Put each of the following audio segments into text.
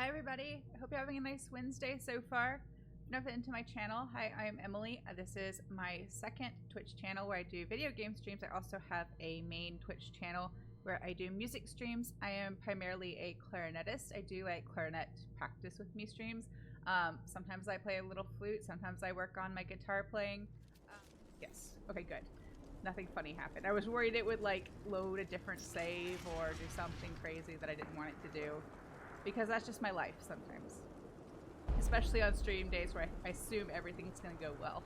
Hi everybody, I hope you're having a nice Wednesday so far. Enough into my channel. Hi, I am Emily. This is my second Twitch channel where I do video game streams. I also have a main Twitch channel where I do music streams. I am primarily a clarinetist. I do like clarinet practice with me streams. Sometimes I play a little flute, sometimes I work on my guitar playing. Yes, okay, good. Nothing funny happened. I was worried it would like load a different save or do something crazy that I didn't want it to do. Because that's just my life sometimes. Especially on stream days where I assume everything's gonna go well.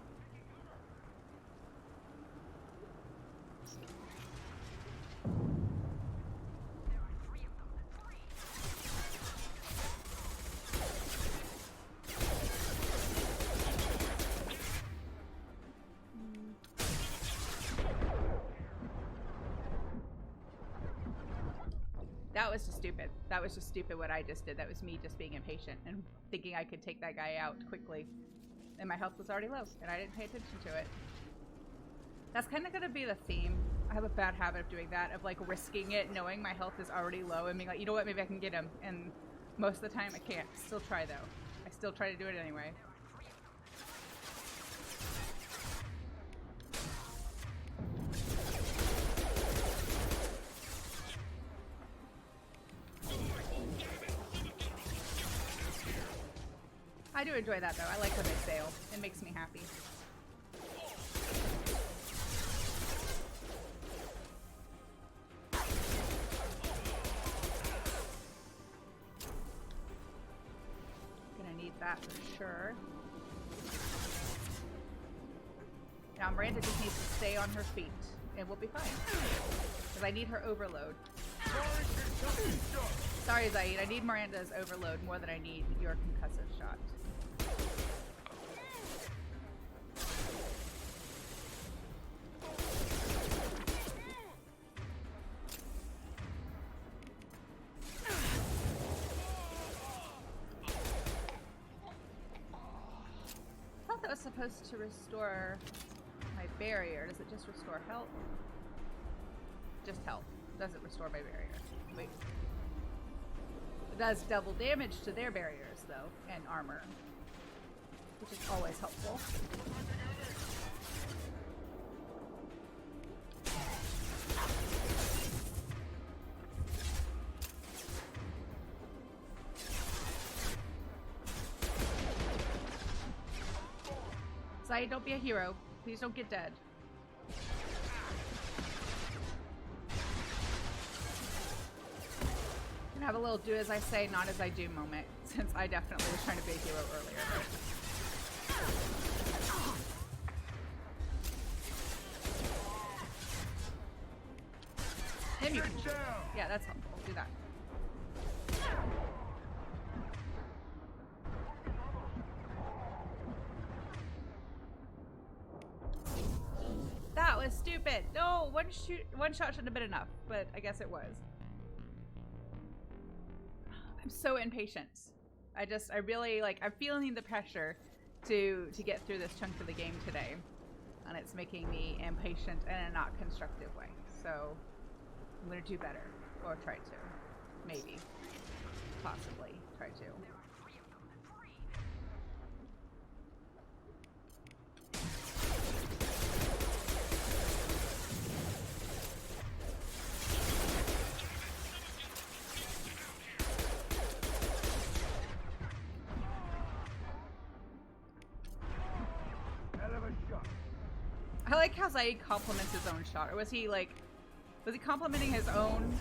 That was just stupid. That was just stupid what I just did. That was me just being impatient and thinking I could take that guy out quickly. And my health was already low, and I didn't pay attention to it. That's kind of going to be the theme. I have a bad habit of doing that, of like risking it, knowing my health is already low, and being like, you know what, maybe I can get him. And most of the time I can't. Still try though. I still try to do it anyway. I do enjoy that though. I like when they sail. It makes me happy. Gonna need that for sure. Now Miranda just needs to stay on her feet and we'll be fine. Because I need her overload. Sorry Zaid, I need Miranda's overload more than I need your concussive shot. I thought that was supposed to restore my barrier. Does it just restore health? Just health. Doesn't restore my barrier. Wait. It does double damage to their barriers though, and armor, which is always helpful. Sai, don't be a hero. Please don't get dead. And have a little do as I say, not as I do moment, since I definitely was trying to be a hero earlier. Him you can shoot. Yeah, that's helpful. Do that. That was stupid. No, one shot shouldn't have been enough, but I guess it was. I'm so impatient. I really like, I'm feeling the pressure to get through this chunk of the game today. And it's making me impatient in a not constructive way. So I'm gonna do better. Or try to. Maybe. Possibly. Try to. I like how Zaid compliments his own shot. Or was he complimenting his own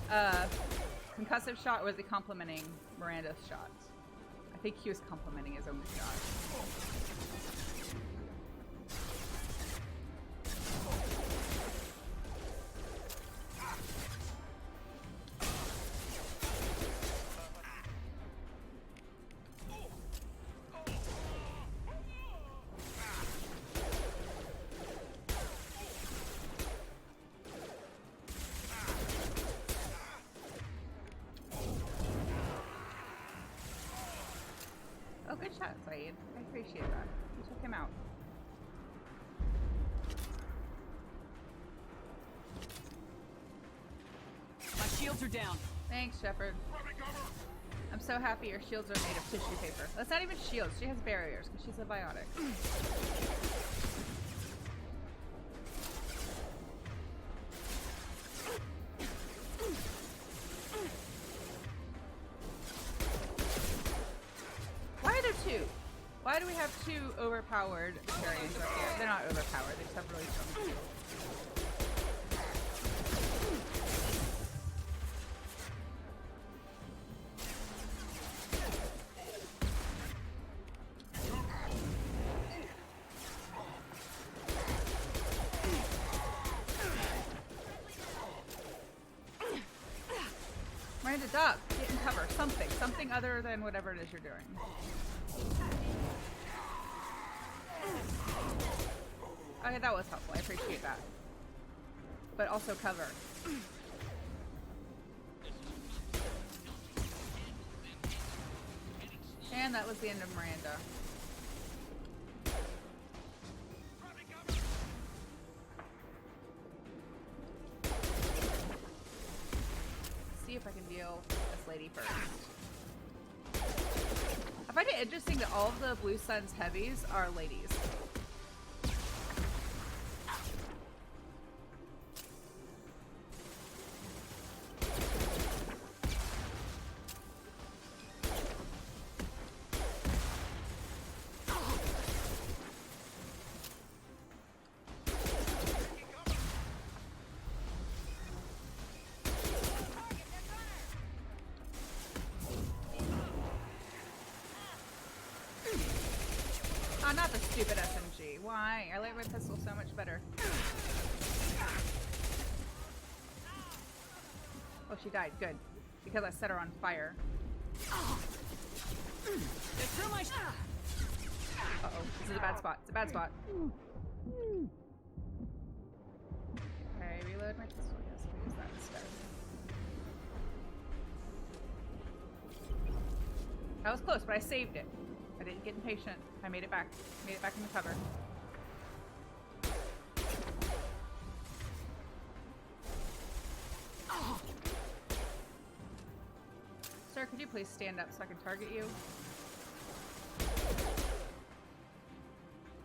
concussive shot, or was he complimenting Miranda's shot? I think he was complimenting his own shot. Oh, good shot, Zaid. I appreciate that. You took him out. My shields are down. Thanks, Shepard. I'm so happy your shields are made of tissue paper. That's not even shields. She has barriers because she's a biotic. Why are there two? Why do we have two overpowered Tarians up here? They're not overpowered. They just have really strong shields. Miranda, duck! Get in cover. Something. Something other than whatever it is you're doing. Okay, that was helpful. I appreciate that. But also cover. And that was the end of Miranda. See if I can deal with this lady first. I find it interesting that all of the Blue Sun's heavies are ladies. Oh, not the stupid SMG. Why? I like my pistol so much better. Oh, she died. Good. Because I set her on fire. Uh-oh. This is a bad spot. It's a bad spot. Okay, reload my pistol. Yes, I'll use that instead. That was close, but I saved it. I didn't get impatient. I made it back. Made it back in the cover. Oh. Sir, could you please stand up so I can target you?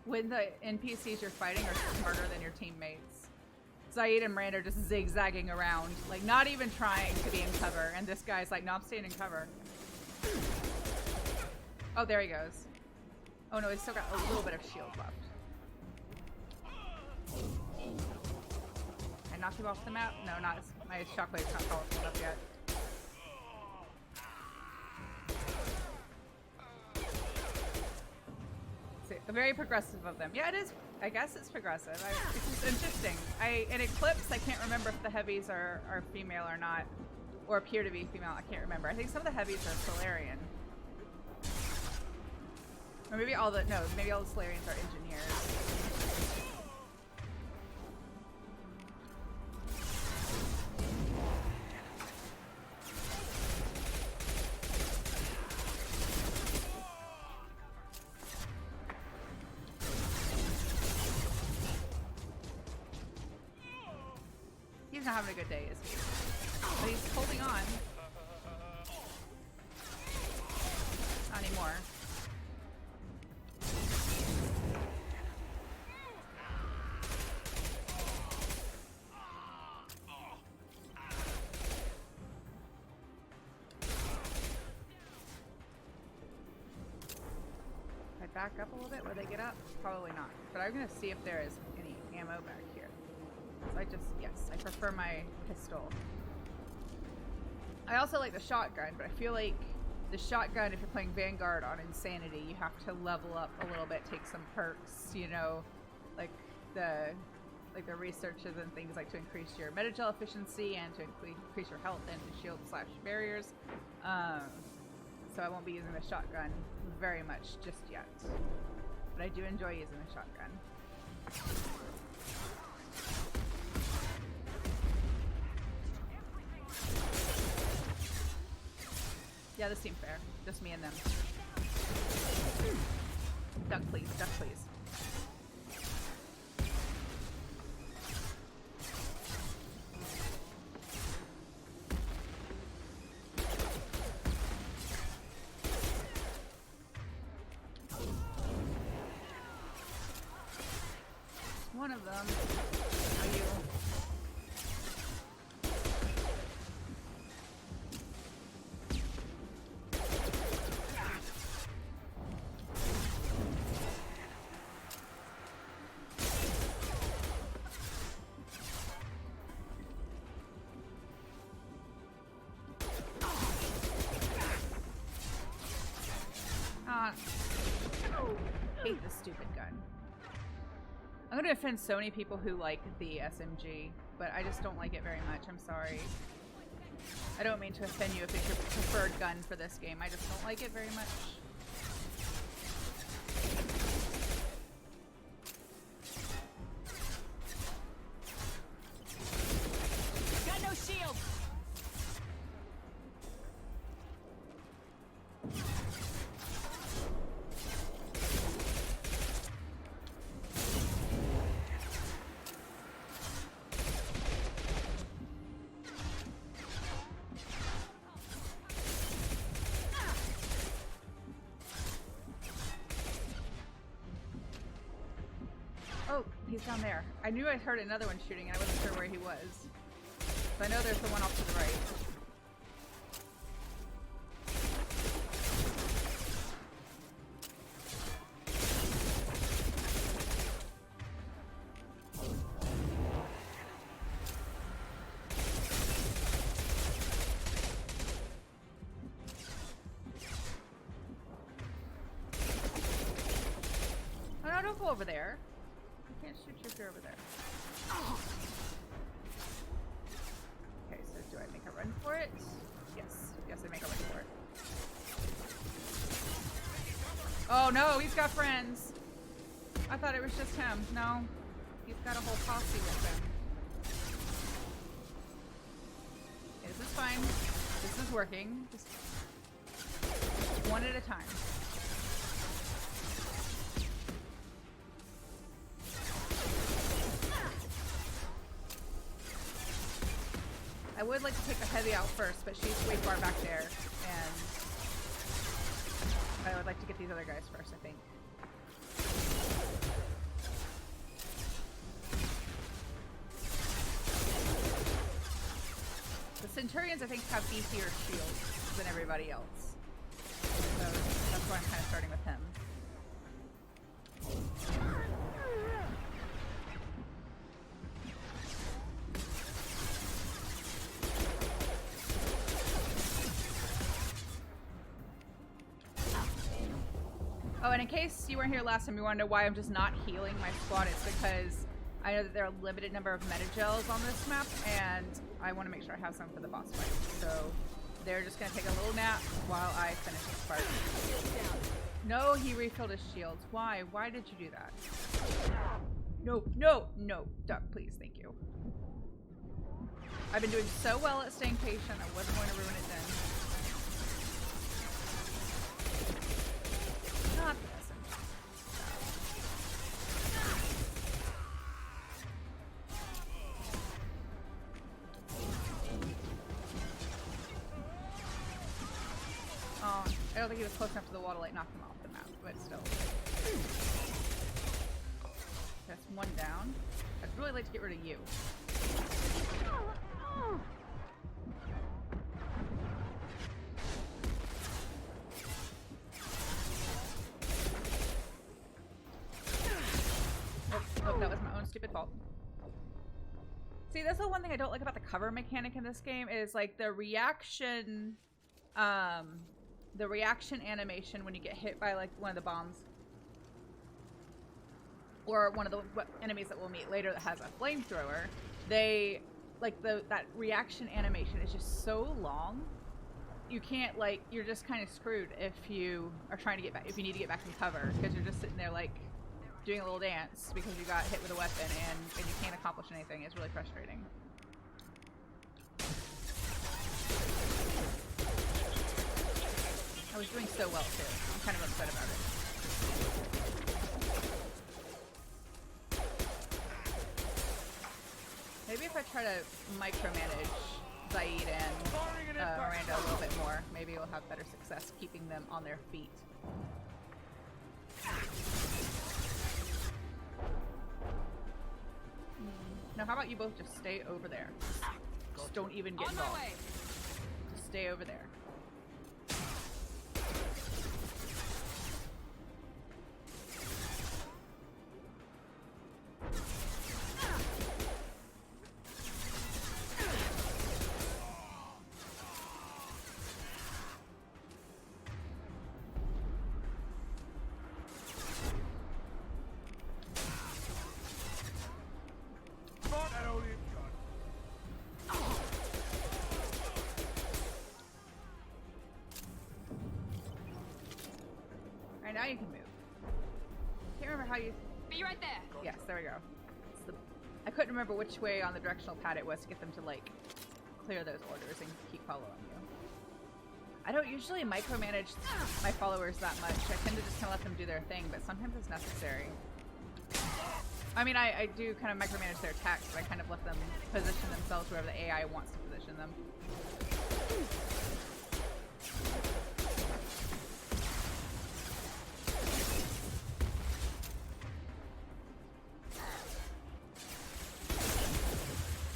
When the NPCs you're fighting are smarter than your teammates. Zaid and Miranda are just zigzagging around, like not even trying to be in cover, and this guy's like, no, I'm staying in cover. Oh, there he goes. Oh no, he's still got a little bit of shield left. I knocked him off the map? No, not as, my shockwave's not powerful enough yet. See, very progressive of them. Yeah, it is. I guess it's progressive. It's just interesting. In Eclipse, I can't remember if the heavies are female or not, or appear to be female. I can't remember. I think some of the heavies are Solarian. Or maybe all the Solarians are engineers. He's not having a good day, is he? But he's holding on. Not anymore. Back up a little bit? Will they get up? Probably not. But I'm gonna see if there is any ammo back here. So I prefer my pistol. I also like the shotgun, but I feel like the shotgun, if you're playing Vanguard on Insanity, you have to level up a little bit, take some perks, you know, like the researches and things like to increase your metagel efficiency and to increase your health and shield / barriers. So I won't be using the shotgun very much just yet. But I do enjoy using the shotgun. Yeah, this seemed fair. Just me and them. Duck please, duck please. Awesome. How you? Hate this stupid gun. I'm gonna offend so many people who like the SMG, but I just don't like it very much. I'm sorry. I don't mean to offend you if it's your preferred gun for this game. I just don't like it very much. Got no shield. Oh, he's down there. I knew I heard another one shooting and I wasn't sure where he was. So I know there's the one off to the right. Oh no, don't go over there. I can't shoot you if you're over there. Okay, so do I make a run for it? Yes. Yes, I make a run for it. Oh no, he's got friends. I thought it was just him. No, he's got a whole posse with him. Okay, this is fine. This is working. Just one at a time. I would like to take the heavy out first, but she's way far back there, and I would like to get these other guys first, I think. The Centurions, I think, have beefier shields than everybody else. So that's why I'm kind of starting with him. Oh, and in case you weren't here last time, you want to know why I'm just not healing my squad, it's because I know that there are a limited number of meta-gels on this map, and I want to make sure I have some for the boss fight. So they're just going to take a little nap while I finish this part. No, he refilled his shields. Why? Why did you do that? No, no, no. Duck, please. Thank you. I've been doing so well at staying patient, I wasn't going to ruin it then. Not this. Oh, I don't think he was close enough to the wall to like knock him off the map, but still. That's one down. I'd really like to get rid of you. Oh, that was my own stupid fault. See, that's the one thing I don't like about the cover mechanic in this game is like the reaction animation when you get hit by like one of the bombs or one of the enemies that we'll meet later that has a flamethrower. They like that reaction animation is just so long. You can't like you're just kind of screwed if you are trying to get back if you need to get back in cover because you're just sitting there like doing a little dance because you got hit with a weapon and you can't accomplish anything. It's really frustrating. I was doing so well too. I'm kind of upset about it. Maybe if I try to micromanage Zaid and Miranda a little bit more, maybe we'll have better success keeping them on their feet. No, how about you both just stay over there? Just don't even get On my involved. way. Just stay over there. Alright, now you can move. Can't remember how you... Be right there. Yes, there we go. It's the... I couldn't remember which way on the directional pad it was to get them to, like, clear those orders and keep following you. I don't usually micromanage my followers that much. I tend to just kind of let them do their thing, but sometimes it's necessary. I mean, I do kind of micromanage their attacks, but I kind of let them position themselves wherever the AI wants to position them.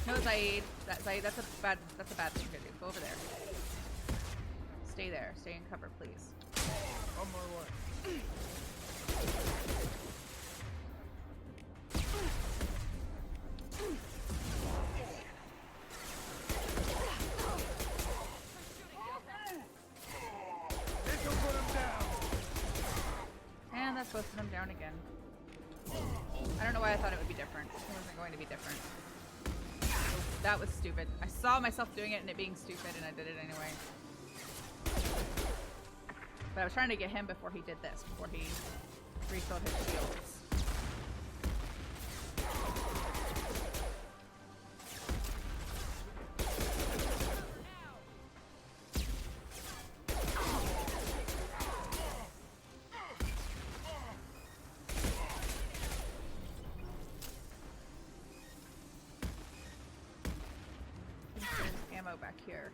No, Zaid. Zaid, that's a bad thing to do. Go over there. Stay there. Stay in cover, please. On my way. This'll put him down. And that's both of them down again. I don't know why I thought it would be different. It wasn't going to be different. That was stupid. I saw myself doing it and it being stupid and I did it anyway. But I was trying to get him before he did this, before he refilled his shields. Ammo back here.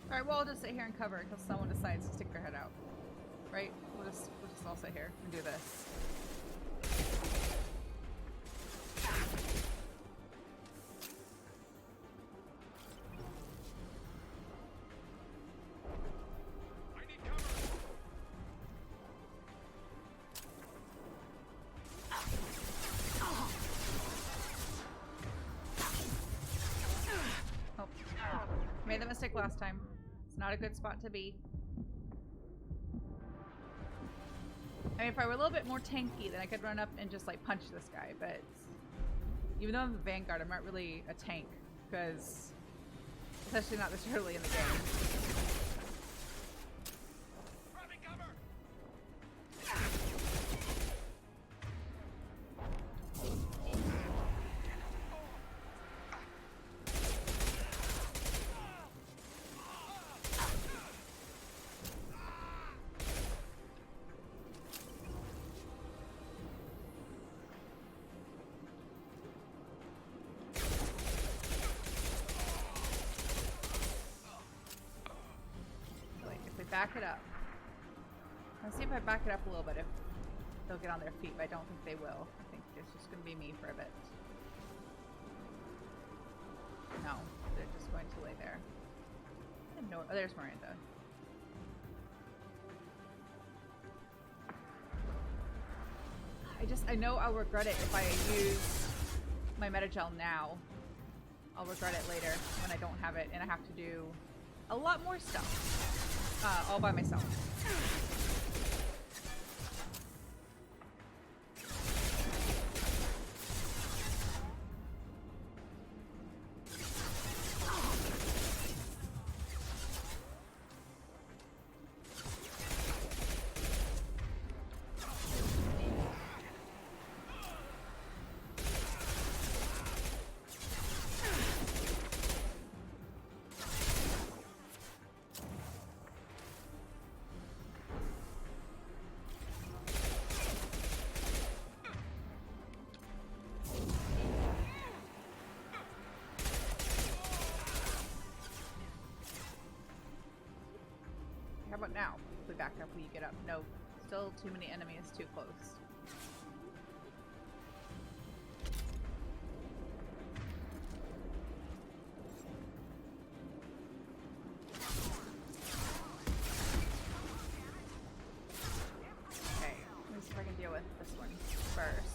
Alright, well, I'll just sit here and cover until someone decides to stick their head out. Right? We'll just all sit here and do this. I need cover. Oh. Made the mistake last time. It's not a good spot to be. I mean, if I were a little bit more tanky, then I could run up and just like punch this guy, but even though I'm a Vanguard, I'm not really a tank, because especially not this early in the game. Grabbing cover. Back it up. Let's see if I back it up a little bit, if they'll get on their feet, but I don't think they will. I think it's just going to be me for a bit. No. they're just going to lay there. I didn't know. Oh, there's Miranda. I know I'll regret it if I use my Metagel now. I'll regret it later when I don't have it and I have to do a lot more stuff all by myself. How about now? If we back up, will you get up? No. Still too many enemies too close. Okay, let me see if I can deal with this one first.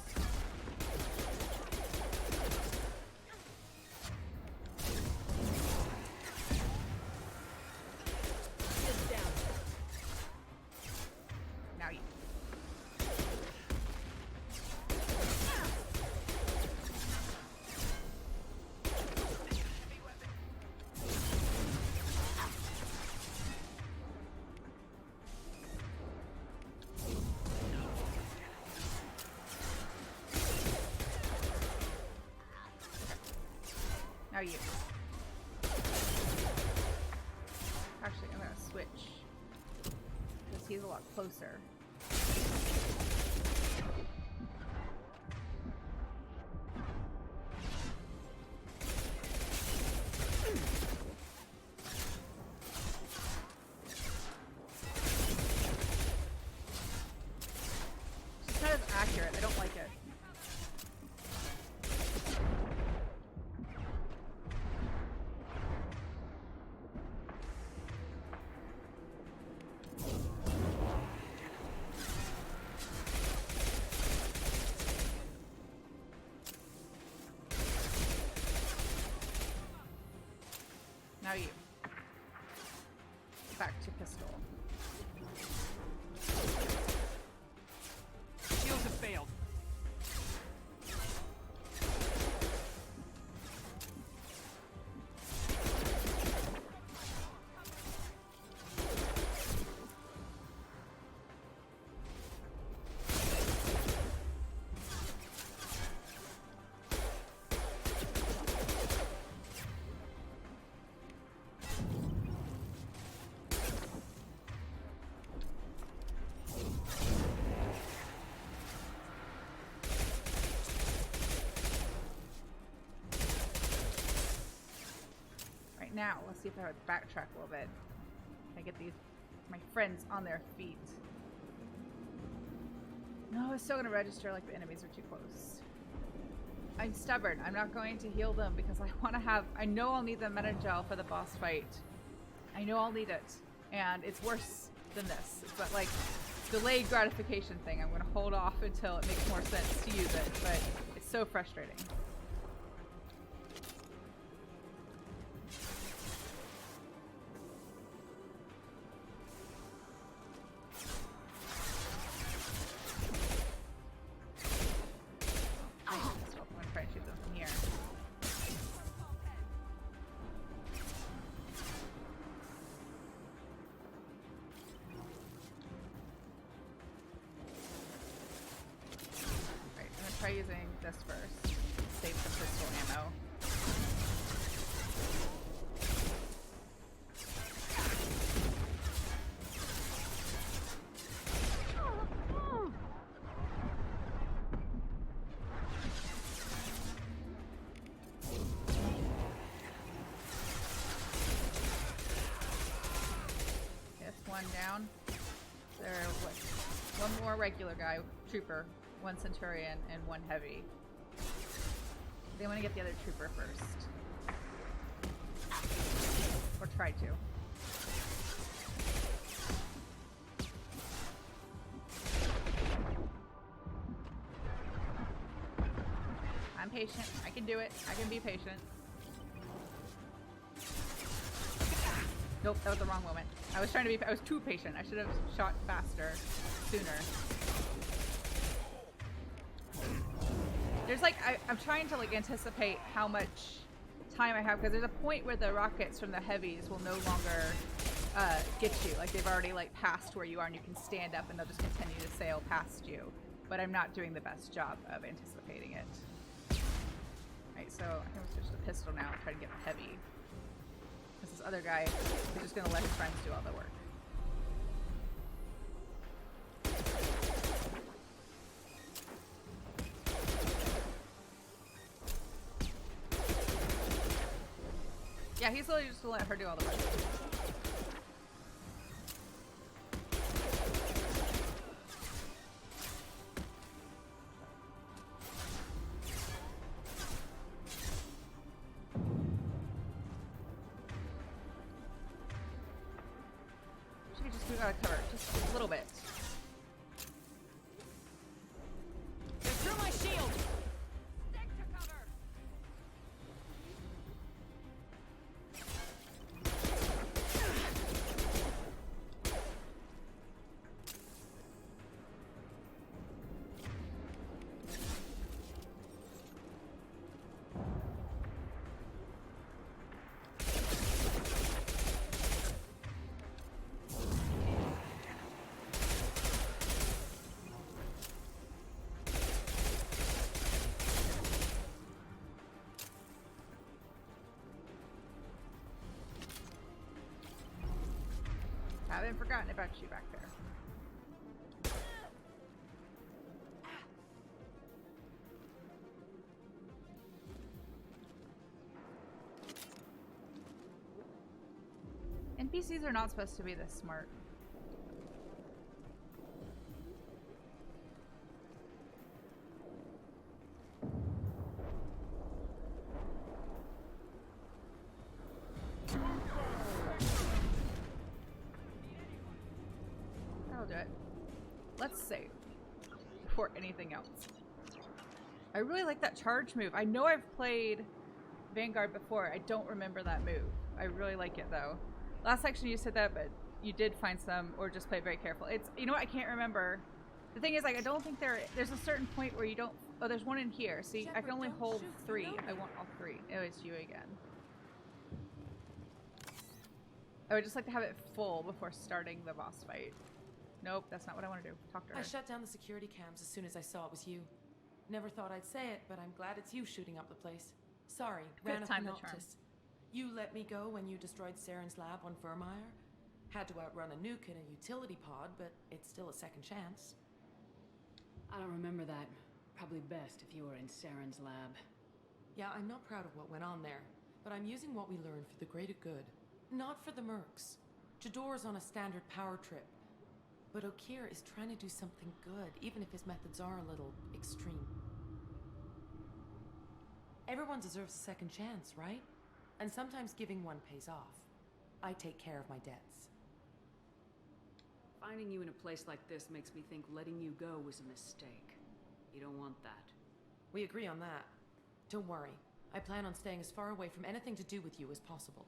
Now you. Actually, I'm gonna switch because he's a lot closer. It's not as accurate. I don't like it. Now you. Back to pistol. Shields have failed. Now, let's see if I have to backtrack a little bit. I get these, my friends on their feet. No, it's still gonna register like the enemies are too close. I'm stubborn. I'm not going to heal them because I want to have, I know I'll need the Metagel for the boss fight. I know I'll need it. And it's worse than this. But like, delayed gratification thing. I'm gonna hold off until it makes more sense to use it, but it's so frustrating. Try using this first. Save some pistol ammo. Yes, one down. There, what? One more regular guy, trooper. One Centurion and one Heavy. They want to get the other trooper first. Or try to. I'm patient. I can do it. I can be patient. Nope, that was the wrong moment. I was too patient. I should have shot faster, sooner. There's like, I'm trying to like anticipate how much time I have, because there's a point where the rockets from the heavies will no longer get you. Like they've already like passed where you are and you can stand up and they'll just continue to sail past you. But I'm not doing the best job of anticipating it. Right, so I can switch to the pistol now and try to get the heavy. Because this other guy is just going to let his friends do all the work. Yeah, he's literally just going to let her do all the work. Gotta cover just a little bit. They threw my shield. Stick to cover. Haven't forgotten about you back there. NPCs are not supposed to be this smart. That'll do it. Let's save before anything else. I really like that charge move. I know I've played Vanguard before. I don't remember that move. I really like it though. Last section you said that, but you did find some, or just play very careful. It's, you know what, I can't remember. The thing is, like, I don't think there's a certain point where you don't, oh, there's one in here. See, Shepard, I can only don't hold shoot, 3. you know I want all 3. Oh, it's you again. I would just like to have it full before starting the boss fight. Nope, that's not what I want to do. Talk to her. I shut down the security cams as soon as I saw it was you. Never thought I'd say it, but I'm glad it's you shooting up the place. Sorry, Good ran up time the to charm. Noctis. You let me go when you destroyed Saren's lab on Vermeer. Had to outrun a nuke in a utility pod, but it's still a second chance. I don't remember that. Probably best if you were in Saren's lab. Yeah, I'm not proud of what went on there, but I'm using what we learned for the greater good. Not for the mercs. Jador's on a standard power trip. But Okir is trying to do something good, even if his methods are a little extreme. Everyone deserves a second chance, right? And sometimes giving one pays off. I take care of my debts. Finding you in a place like this makes me think letting you go was a mistake. You don't want that. We agree on that. Don't worry. I plan on staying as far away from anything to do with you as possible.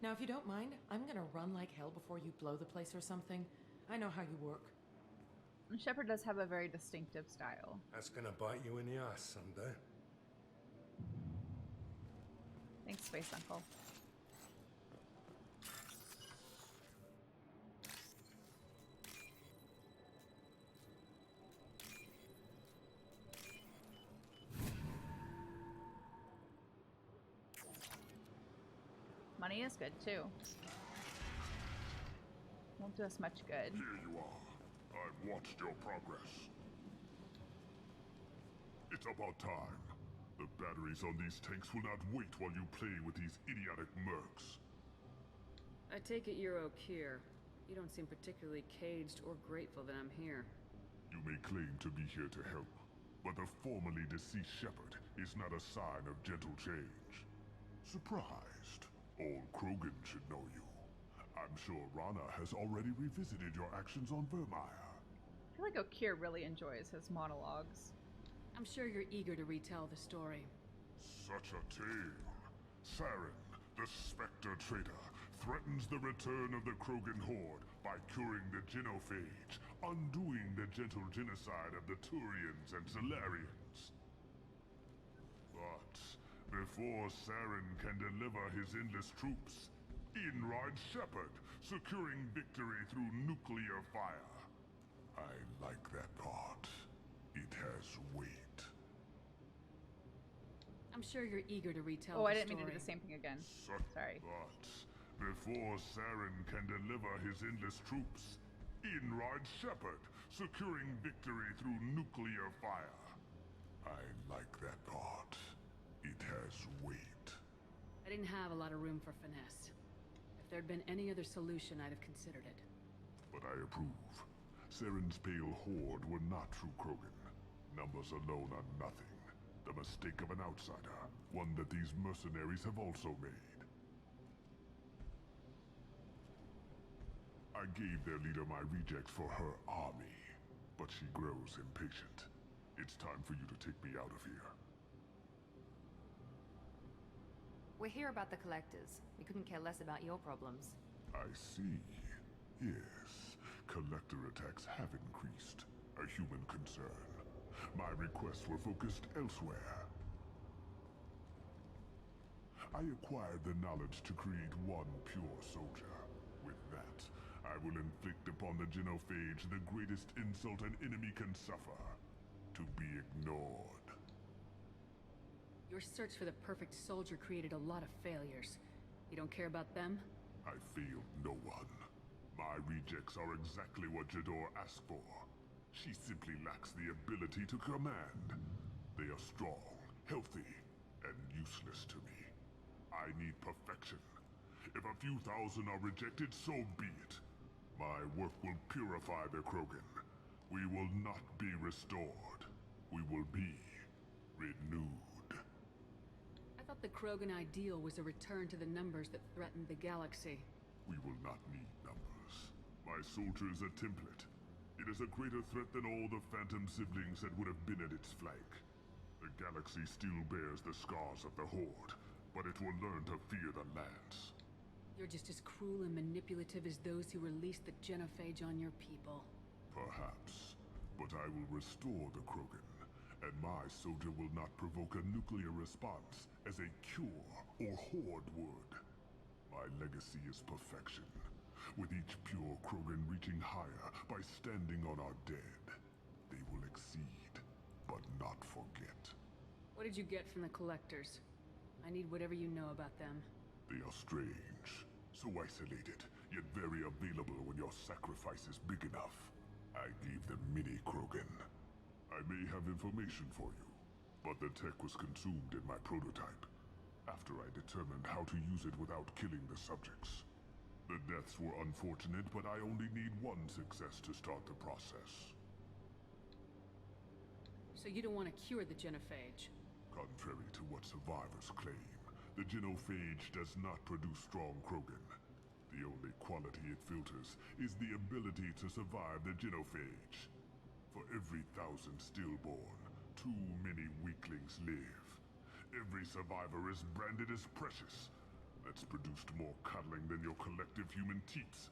Now, if you don't mind, I'm gonna run like hell before you blow the place or something. I know how you work. Shepard does have a very distinctive style. That's gonna bite you in the ass someday. Thanks, Space Uncle. Money is good too. Won't do us much good. Here you are. I've watched your progress. It's about time. The batteries on these tanks will not wait while you play with these idiotic mercs. I take it you're Okir. You don't seem particularly caged or grateful that I'm here. You may claim to be here to help, but the formerly deceased Shepard is not a sign of gentle change. Surprised? All Krogan should know you. I'm sure Rana has already revisited your actions on Vermeer. I feel like Okir really enjoys his monologues. I'm sure you're eager to retell the story. Such a tale. Saren, the Spectre traitor, threatens the return of the Krogan horde by curing the genophage, undoing the gentle genocide of the Turians and Solarians. But before Saren can deliver his endless troops, in rides Shepard, securing victory through nuclear fire. I like that part. It has weight. I'm sure you're eager to retell Oh, the I didn't story. mean to do the same thing again. Sorry. But before Saren can deliver his endless troops, in rides Shepard, securing victory through nuclear fire. I like that part. It has weight. I didn't have a lot of room for finesse. If there'd been any other solution, I'd have considered it. But I approve. Saren's pale horde were not true Krogan. Numbers alone are nothing. The mistake of an outsider, one that these mercenaries have also made. I gave their leader my rejects for her army, but she grows impatient. It's time for you to take me out of here. We're here about the collectors. We couldn't care less about your problems. I see. Yes, collector attacks have increased. A human concern. My requests were focused elsewhere. I acquired the knowledge to create one pure soldier. With that, I will inflict upon the genophage the greatest insult an enemy can suffer. To be ignored. Your search for the perfect soldier created a lot of failures. You don't care about them? I failed no one. My rejects are exactly what Jador asked for. She simply lacks the ability to command. They are strong, healthy, and useless to me. I need perfection. If a few thousand are rejected, so be it. My work will purify the Krogan. We will not be restored. We will be renewed. I thought the Krogan ideal was a return to the numbers that threatened the galaxy. We will not need numbers. My soldier is a template. It is a greater threat than all the Phantom siblings that would have been at its flank. The galaxy still bears the scars of the Horde, but it will learn to fear the lands. You're just as cruel and manipulative as those who released the genophage on your people. Perhaps, but I will restore the Krogan, and my soldier will not provoke a nuclear response as a cure or Horde would. My legacy is perfection. With each pure Krogan reaching higher by standing on our dead, they will exceed, but not forget. What did you get from the collectors? I need whatever you know about them. They are strange, so isolated, yet very available when your sacrifice is big enough. I gave them mini Krogan. I may have information for you, but the tech was consumed in my prototype, after I determined how to use it without killing the subjects. The deaths were unfortunate, but I only need one success to start the process. So you don't want to cure the genophage? Contrary to what survivors claim, the genophage does not produce strong Krogan. The only quality it filters is the ability to survive the genophage. For every 1,000 stillborn, too many weaklings live. Every survivor is branded as precious. That's produced more cuddling than your collective human teats.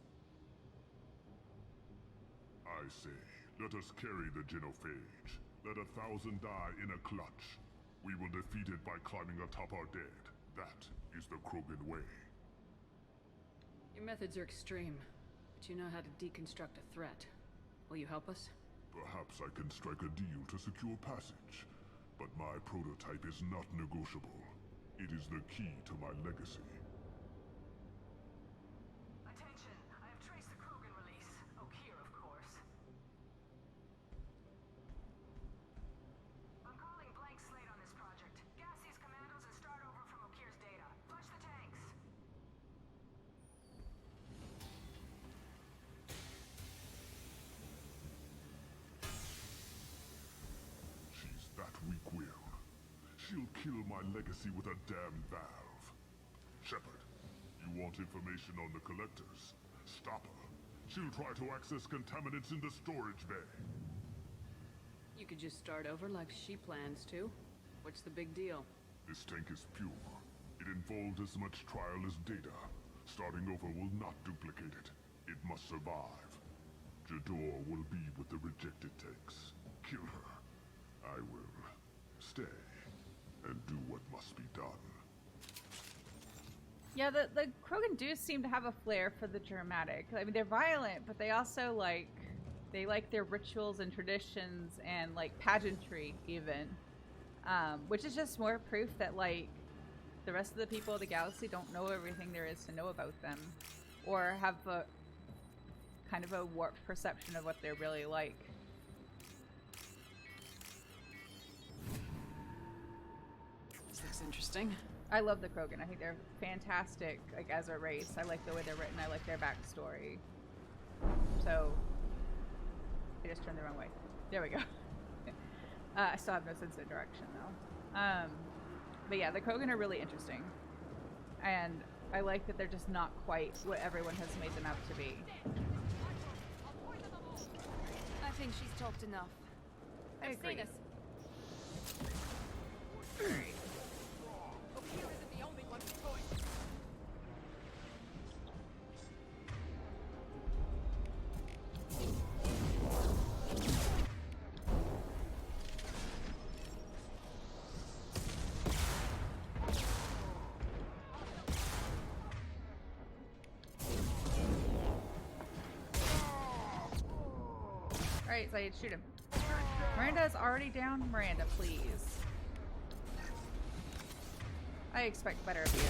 I say, let us carry the genophage. Let 1,000 die in a clutch. We will defeat it by climbing atop our dead. That is the Krogan way. Your methods are extreme, but you know how to deconstruct a threat. Will you help us? Perhaps I can strike a deal to secure passage. But my prototype is not negotiable. It is the key to my legacy. Attention! I have traced the Krogan release. Okir, of course. I'm calling blank slate on this project. Gas these commandos and start over from Okir's data. Flush the tanks. She's that weak-willed. She'll kill my legacy with a damn valve. Shepard, You want information on the collectors? Stop her. She'll try to access contaminants in the storage bay. You could just start over like she plans to. What's the big deal? This tank is pure. It involved as much trial as data. Starting over will not duplicate it. It must survive. Jador will be with the rejected tanks. Kill her. I will stay and do what must be done. Yeah, the Krogan do seem to have a flair for the dramatic. I mean, they're violent, but they also like their rituals and traditions and like pageantry even, which is just more proof that like the rest of the people of the galaxy don't know everything there is to know about them, or have a kind of a warped perception of what they're really like. This looks interesting. I love the Krogan. I think they're fantastic, like as a race. I like the way they're written. I like their backstory. So, I just turned the wrong way. There we go. I still have no sense of direction though. But yeah, the Krogan are really interesting, and I like that they're just not quite what everyone has made them out to be. I think she's talked enough. I agree. Alright, so I'd shoot him. Miranda is already down. Miranda, please. I expect better of you.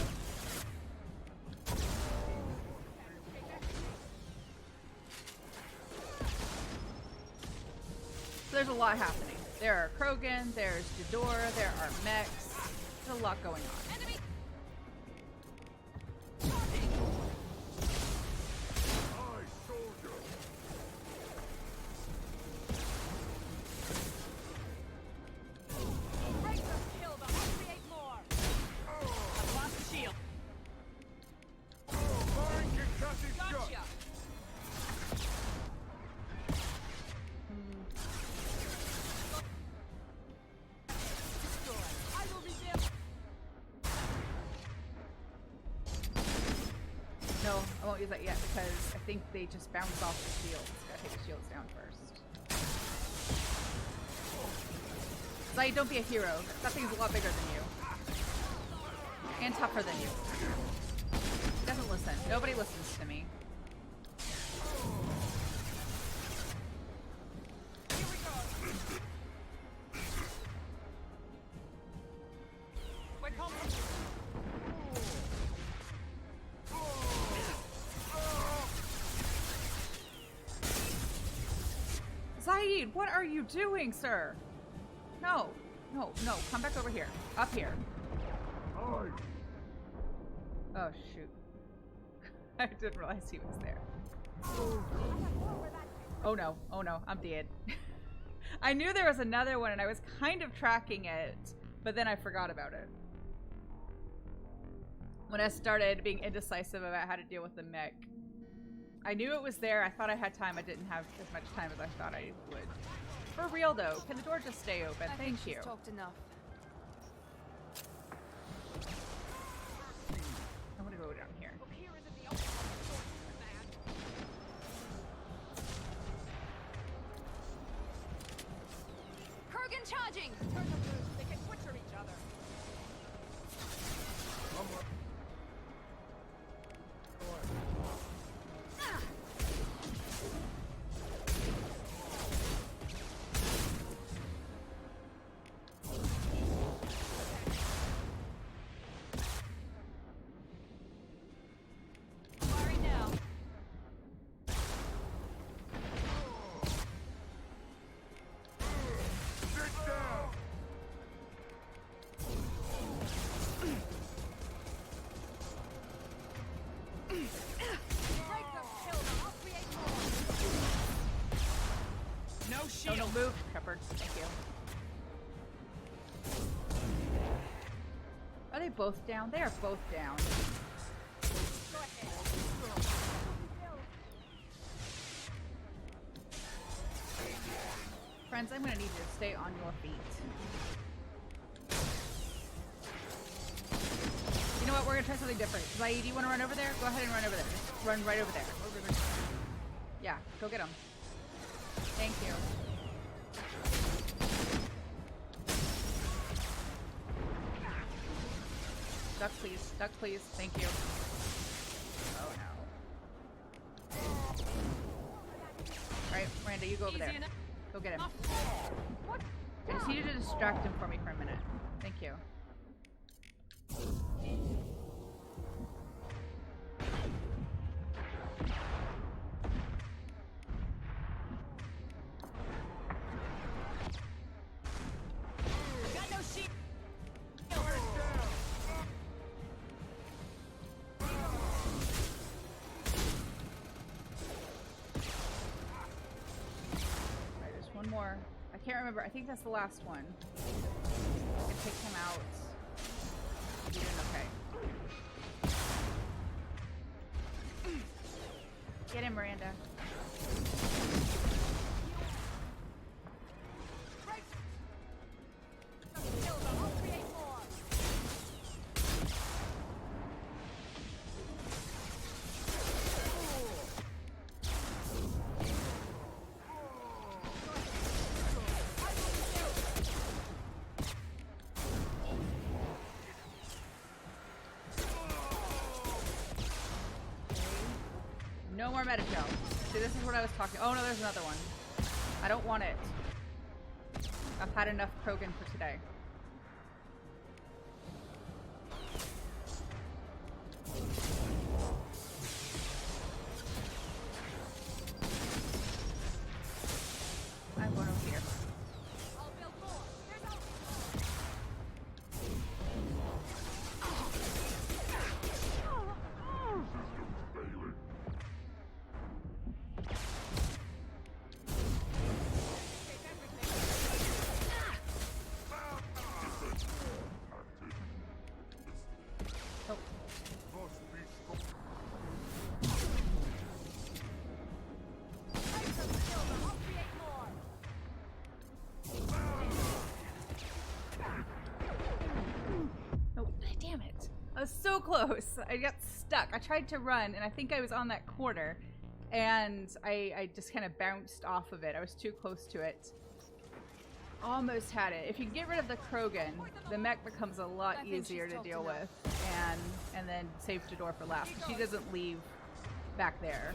So there's a lot happening. There are Krogan, there's Jador, there are mechs. There's a lot going on. Enemy! No, I won't use that yet because I think they just bounce off the shields. Gotta take the shields down first. Zai, don't be a hero. That thing's a lot bigger than you. And tougher than you. He doesn't listen. Nobody listens to me. Zaid, what are you doing, sir? No, no, no, come back over here. Up here. Oh, shoot. I didn't realize he was there. Oh no, I'm dead. I knew there was another one and I was kind of tracking it, but then I forgot about it. When I started being indecisive about how to deal with the mech. I knew it was there. I thought I had time. I didn't have as much time as I thought I would. For real though, can the door just stay open? Thank you. She's talked enough. I want to go down here. Kurgan charging! Turn them loose. They can butcher each other. Firing now. Oh no, move, Shepard. Thank you. Are they both down? They are both down. friends, I'm gonna need you to stay on your feet. You know what? We're gonna try something different. Zai, do you want to run over there? Go ahead and run over there. Just run right over there. Yeah, go get him. Thank you. Duck, please. Duck, please. Thank you. Oh no. Alright, Miranda, you go over there. Go get him. I just need you to distract him for me for a minute. Thank you. More. I can't remember. I think that's the last one. I can take him out. You're doing okay. Get him, Miranda. No more Medico. See, this is what I was talking. Oh no, there's another one. I don't want it. I've had enough Krogan for today. I'm going over here. I was so close. I got stuck. I tried to run, and I think I was on that corner, and I just kind of bounced off of it. I was too close to it. Almost had it. If you get rid of the Krogan, the mech becomes a lot easier to deal with, and then save Jador for last. She doesn't leave back there.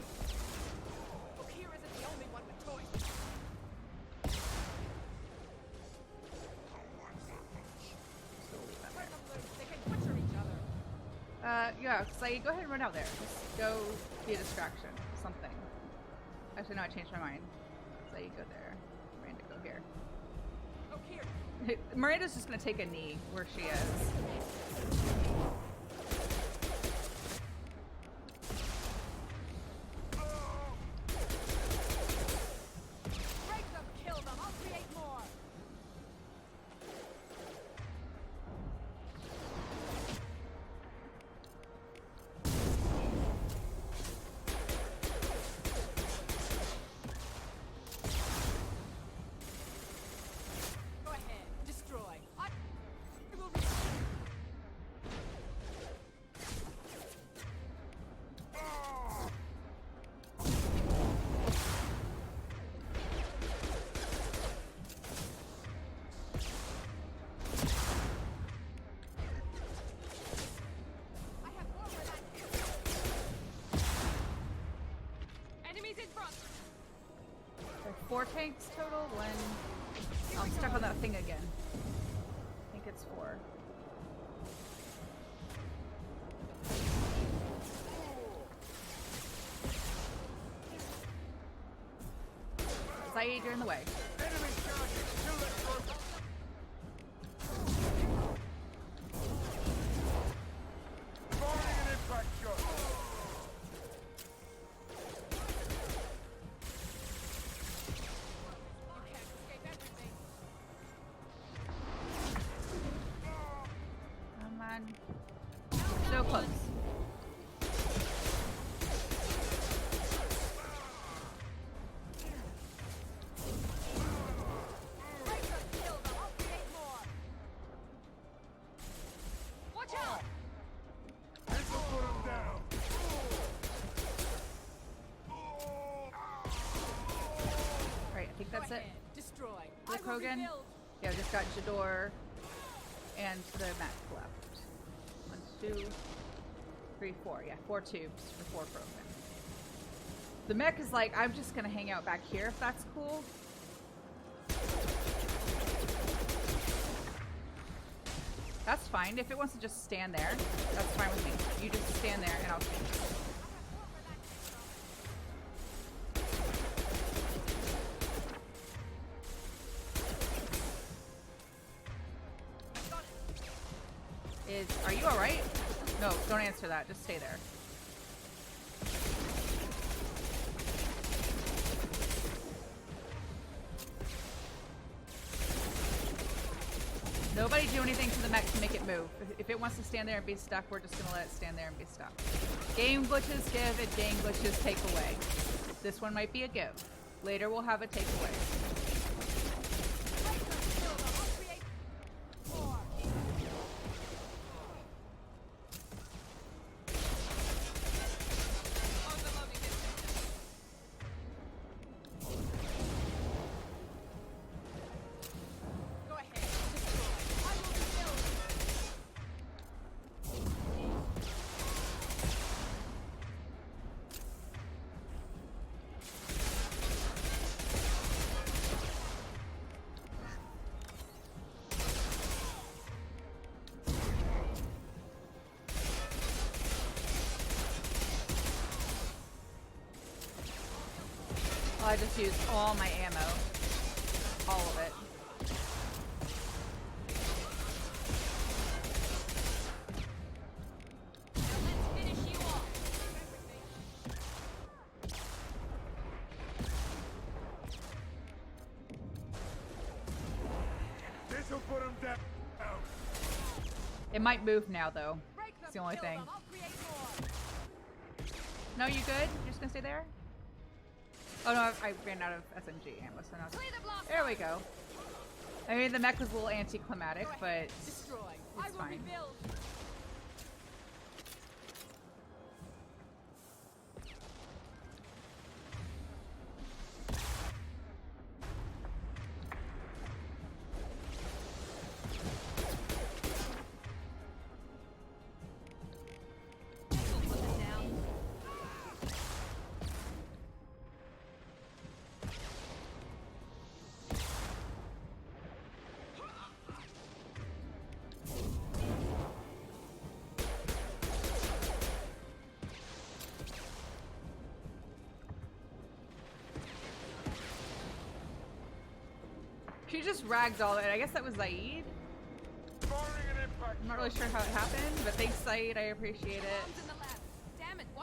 Yeah, Saeed, go ahead and run out there. Just go be a distraction. Something. Actually, no, I changed my mind. Saeed, go there. Miranda, go here. Oh, here. Miranda's just gonna take a knee where she is. Four tanks total? When I'm stuck on that thing again. I think it's 4. Saeed, you're in the way. So close. Krogan. Yeah, we just got Jador and the mech left. 1, 2, 3, 4. Yeah, 4 tubes for 4 Krogan. The mech is like, I'm just gonna hang out back here if that's cool. That's fine. If it wants to just stand there, that's fine with me. You just stand there and I'll shoot. Are you alright? No, don't answer that. Just stay there. Nobody do anything to the mech to make it move. If it wants to stand there and be stuck, we're just gonna let it stand there and be stuck. Game glitches give and game glitches take away. This one might be a give. Later we'll have a takeaway. I just used all my ammo. All of it. This'll put him down. It might move now, though. It's the only thing. No, you good? You're just gonna stay there? Oh no, I ran out of SMG ammo, so now there we go. I mean, the mech was a little anticlimactic, but it's fine. She just ragdolled it. I guess that was Zaid. I'm not really sure how it happened, but thanks, Zaid. I appreciate it.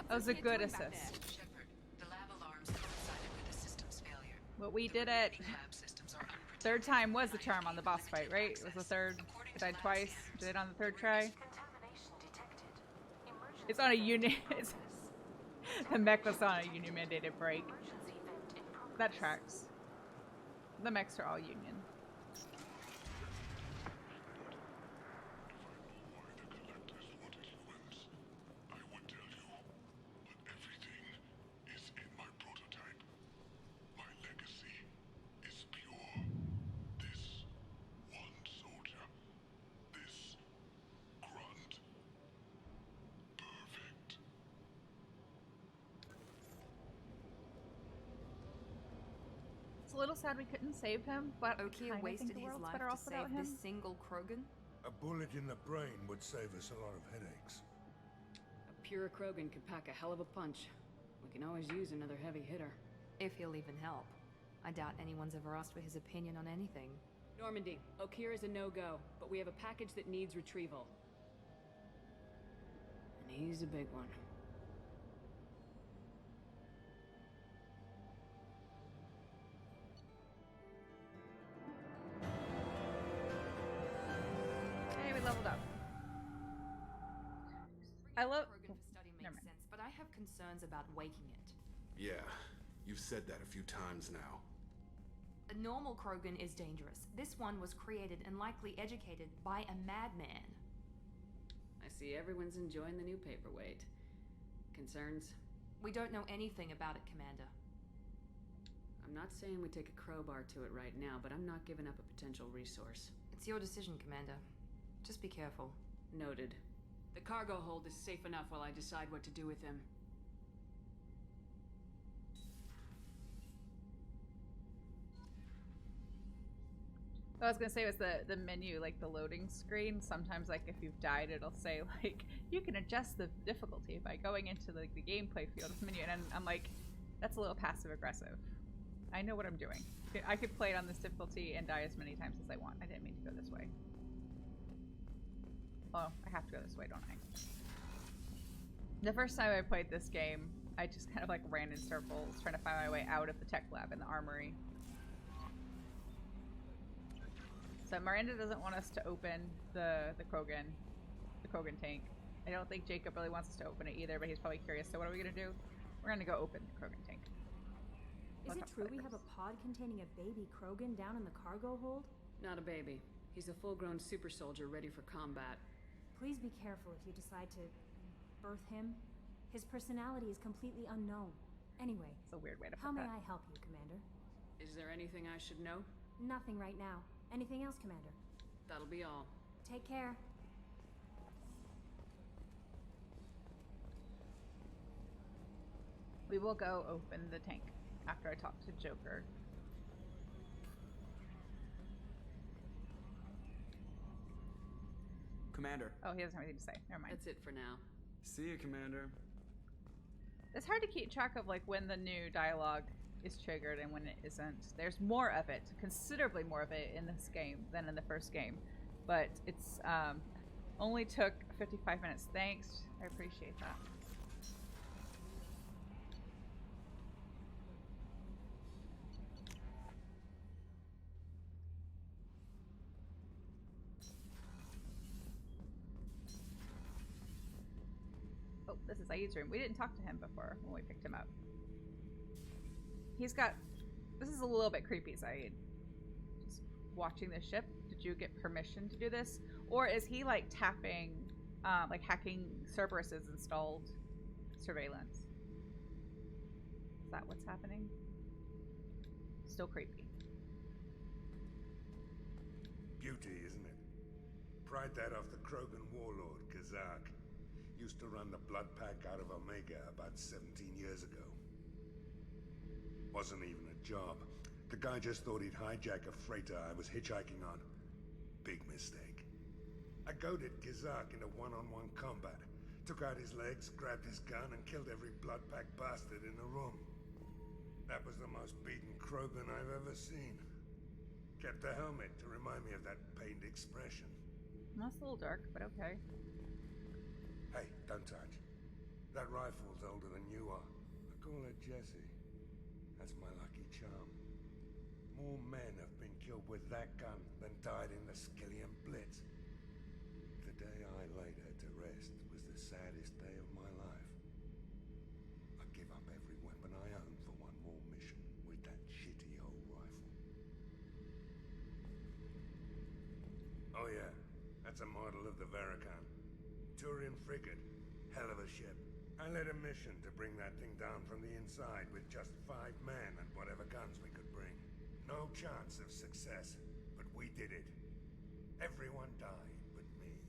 That was a good assist. Shepard, the lab alarms coincided with the system's failure. But we did it. Third time was the charm on the boss fight, right? It was the third. I died twice. Did it on the third try. It's on a union. The mech was on a union mandated break. That tracks. The mechs are all union. A little sad we couldn't save him, but Okeer wasted his life to save this single Krogan. A bullet in the brain would save us a lot of headaches. A pure Krogan could pack a hell of a punch. We can always use another heavy hitter. If he'll even help. I doubt anyone's ever asked for his opinion on anything. Normandy, Okeer is a no-go, but we have a package that needs retrieval. And he's a big one. Leveled up. I love. Krogan for study makes sense, but I have concerns about waking it. Yeah, you've said that a few times now. A normal Krogan is dangerous. This one was created and likely educated by a madman. I see everyone's enjoying the new paperweight. Concerns? We don't know anything about it, Commander. I'm not saying we take a crowbar to it right now, but I'm not giving up a potential resource. It's your decision, Commander. Just be careful. Noted. The cargo hold is safe enough while I decide what to do with him. What I was gonna say was the menu, like the loading screen. Sometimes, like if you've died, it'll say like you can adjust the difficulty by going into like the gameplay field of the menu, and I'm like, that's a little passive aggressive. I know what I'm doing. I could play it on this difficulty and die as many times as I want. I didn't mean to go this way. Oh, I have to go this way, don't I? The first time I played this game, I just kind of like ran in circles trying to find my way out of the tech lab in the armory. So Miranda doesn't want us to open the Krogan tank. I don't think Jacob really wants us to open it either, but he's probably curious. So what are we gonna do? We're gonna go open the Krogan tank. Is it true we have a pod containing a baby Krogan down in the cargo hold? Not a baby. He's a full-grown super soldier ready for combat. Please be careful if you decide to birth him. His personality is completely unknown. Anyway, it's a weird way to put how may that. I help you, Commander? Is there anything I should know? Nothing right now. Anything else, Commander? That'll be all. Take care. We will go open the tank after I talk to Joker. Commander. Oh, he doesn't have anything to say. Never mind. That's it for now. See you, Commander. It's hard to keep track of like when the new dialogue is triggered and when it isn't. There's more of it, considerably more of it in this game than in the first game. But it's only took 55 minutes. Thanks. I appreciate that. Oh, this is Aid's room. We didn't talk to him before when we picked him up. He's got... This is a little bit creepy, Saeed. Just watching the ship. Did you get permission to do this? Or is he, like, tapping, like, hacking Cerberus's installed surveillance? Is that what's happening? Still creepy. Beauty, isn't it? Pried that off the Krogan warlord, Kazak. Used to run the blood pack out of Omega about 17 years ago. Wasn't even a job. The guy just thought he'd hijack a freighter I was hitchhiking on. Big mistake. I goaded Kazak into one-on-one combat. Took out his legs, grabbed his gun, and killed every blood pack bastard in the room. That was the most beaten Krogan I've ever seen. Kept a helmet to remind me of that pained expression. That's a little dark, but okay. Hey, don't touch. That rifle's older than you are. I call her Jessie. That's my lucky charm. More men have been killed with that gun than died in the Skillian Blitz. The day I laid her to rest was the saddest day of my life. I give up every weapon I own for one more mission with that shitty old rifle. Oh yeah, that's a model of the Paragon. Turian frigate. Hell of a ship. I led a mission to bring that thing down from the inside with just 5 men and whatever guns we could bring. No chance of success, but we did it. Everyone died but me.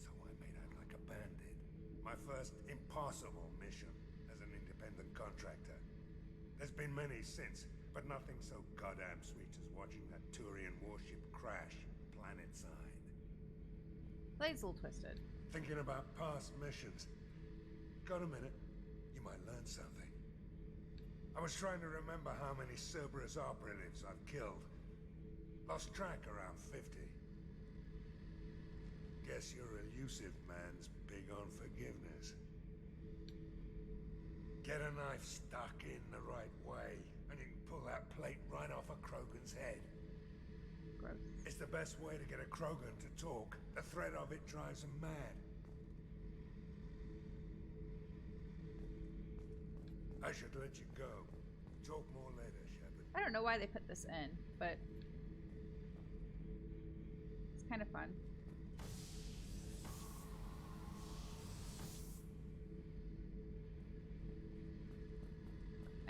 So I made out like a bandit. My first impossible mission as an independent contractor. There's been many since, but nothing so goddamn sweet as watching that Turian warship crash planet-side. Blade's a little twisted. Thinking about past missions. Got a minute? You might learn something. I was trying to remember how many Cerberus operatives I've killed. Lost track around 50. Guess your elusive man's big on forgiveness. Get a knife stuck in the right way, and you can pull that plate right off a Krogan's head. Gross. It's the best way to get a Krogan to talk. The threat of it drives him mad. I should let you go. Talk more later, Shepard. I don't know why they put this in, but it's kind of fun.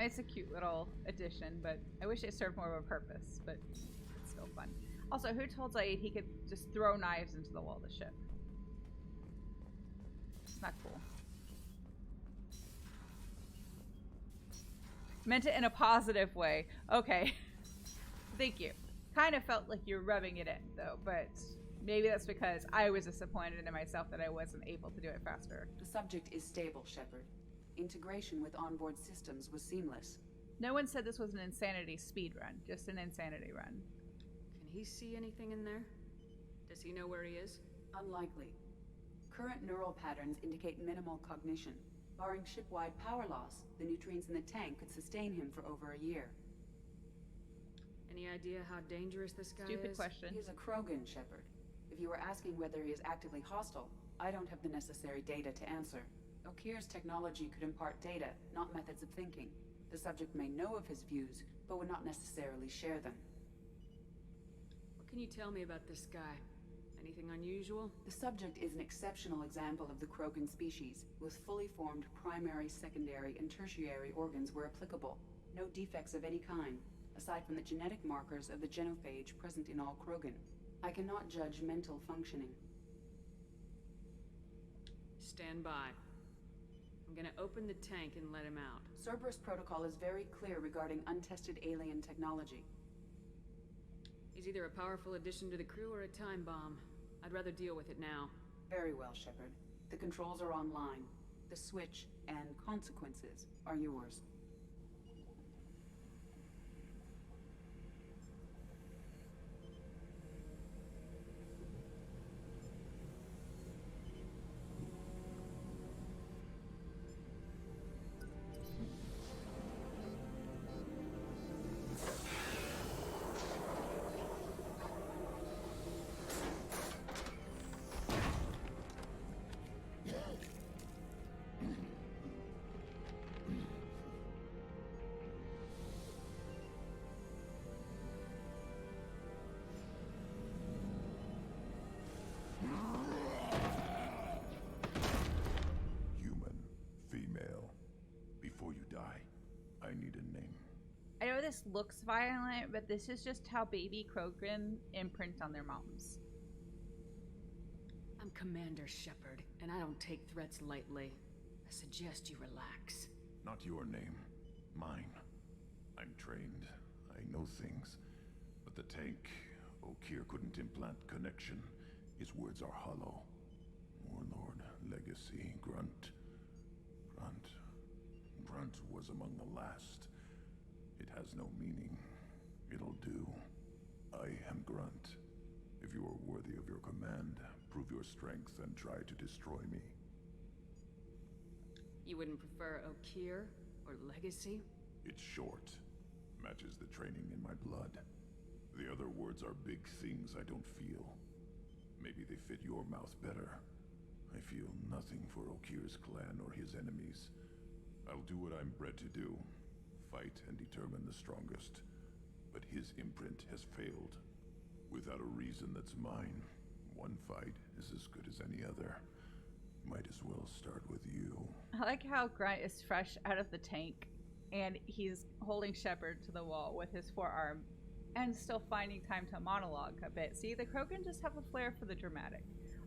It's a cute little addition, but I wish it served more of a purpose, but it's still fun. Also, who told Zaid he could just throw knives into the wall of the ship? It's not cool. Meant it in a positive way. Okay. Thank you. Kind of felt like you're rubbing it in, though, but maybe that's because I was disappointed in myself that I wasn't able to do it faster. The subject is stable, Shepard. Integration with onboard systems was seamless. No one said this was an insanity speed run, just an insanity run. Can he see anything in there? Does he know where he is? Unlikely. Current neural patterns indicate minimal cognition. Barring ship-wide power loss, the nutrients in the tank could sustain him for over a year. Any idea how dangerous this guy is? Stupid question. He is a Krogan, Shepard. If you were asking whether he is actively hostile, I don't have the necessary data to answer. Okeer's technology could impart data, not methods of thinking. The subject may know of his views, but would not necessarily share them. What can you tell me about this guy? Anything unusual? The subject is an exceptional example of the Krogan species, with fully formed primary, secondary, and tertiary organs where applicable. No defects of any kind, aside from the genetic markers of the genophage present in all Krogan. I cannot judge mental functioning. Stand by. I'm gonna open the tank and let him out. Cerberus protocol is very clear regarding untested alien technology. He's either a powerful addition to the crew or a time bomb. I'd rather deal with it now. Very well, Shepard. The controls are online. The switch and consequences are yours. I know this looks violent, but this is just how baby Krogan imprint on their moms. I'm Commander Shepard, and I don't take threats lightly. I suggest you relax. Not your name. Mine. I'm trained. I know things. But the tank, Okeer couldn't implant connection. His words are hollow. Warlord, Legacy, Grunt. Grunt was among the last. It has no meaning. It'll do. I am Grunt. If you are worthy of your command, prove your strength and try to destroy me. You wouldn't prefer Okeer or Legacy? It's short. Matches the training in my blood. The other words are big things I don't feel. Maybe they fit your mouth better. I feel nothing for Okeer's clan or his enemies. I'll do what I'm bred to do. Fight and determine the strongest. But his imprint has failed. Without a reason that's mine, one fight is as good as any other. Might as well start with you. I like how Grunt is fresh out of the tank, and he's holding Shepard to the wall with his forearm, and still finding time to monologue a bit. See, the Krogan just have a flair for the dramatic.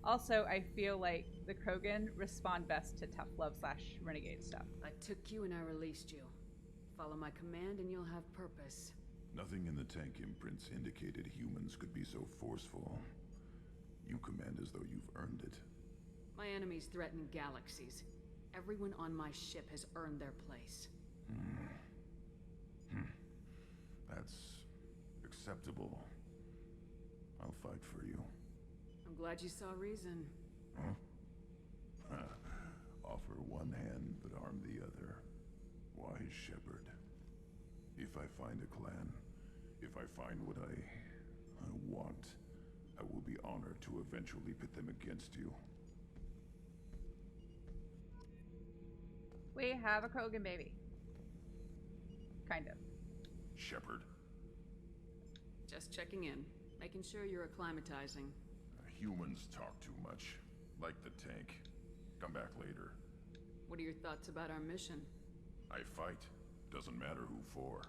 Also, I feel like the Krogan respond best to tough love / renegade stuff. I took you and I released you. Follow my command and you'll have purpose. Nothing in the tank imprints indicated humans could be so forceful. You command as though you've earned it. My enemies threaten galaxies. Everyone on my ship has earned their place. That's acceptable. I'll fight for you. I'm glad you saw reason. Huh? Offer one hand, but arm the other. Wise Shepard. If I find a clan, if I find what I want, I will be honored to eventually pit them against you. We have a Krogan baby. Kind of. Shepard. Just checking in. Making sure you're acclimatizing. Humans talk too much. Like the tank. Come back later. What are your thoughts about our mission? I fight. Doesn't matter who for.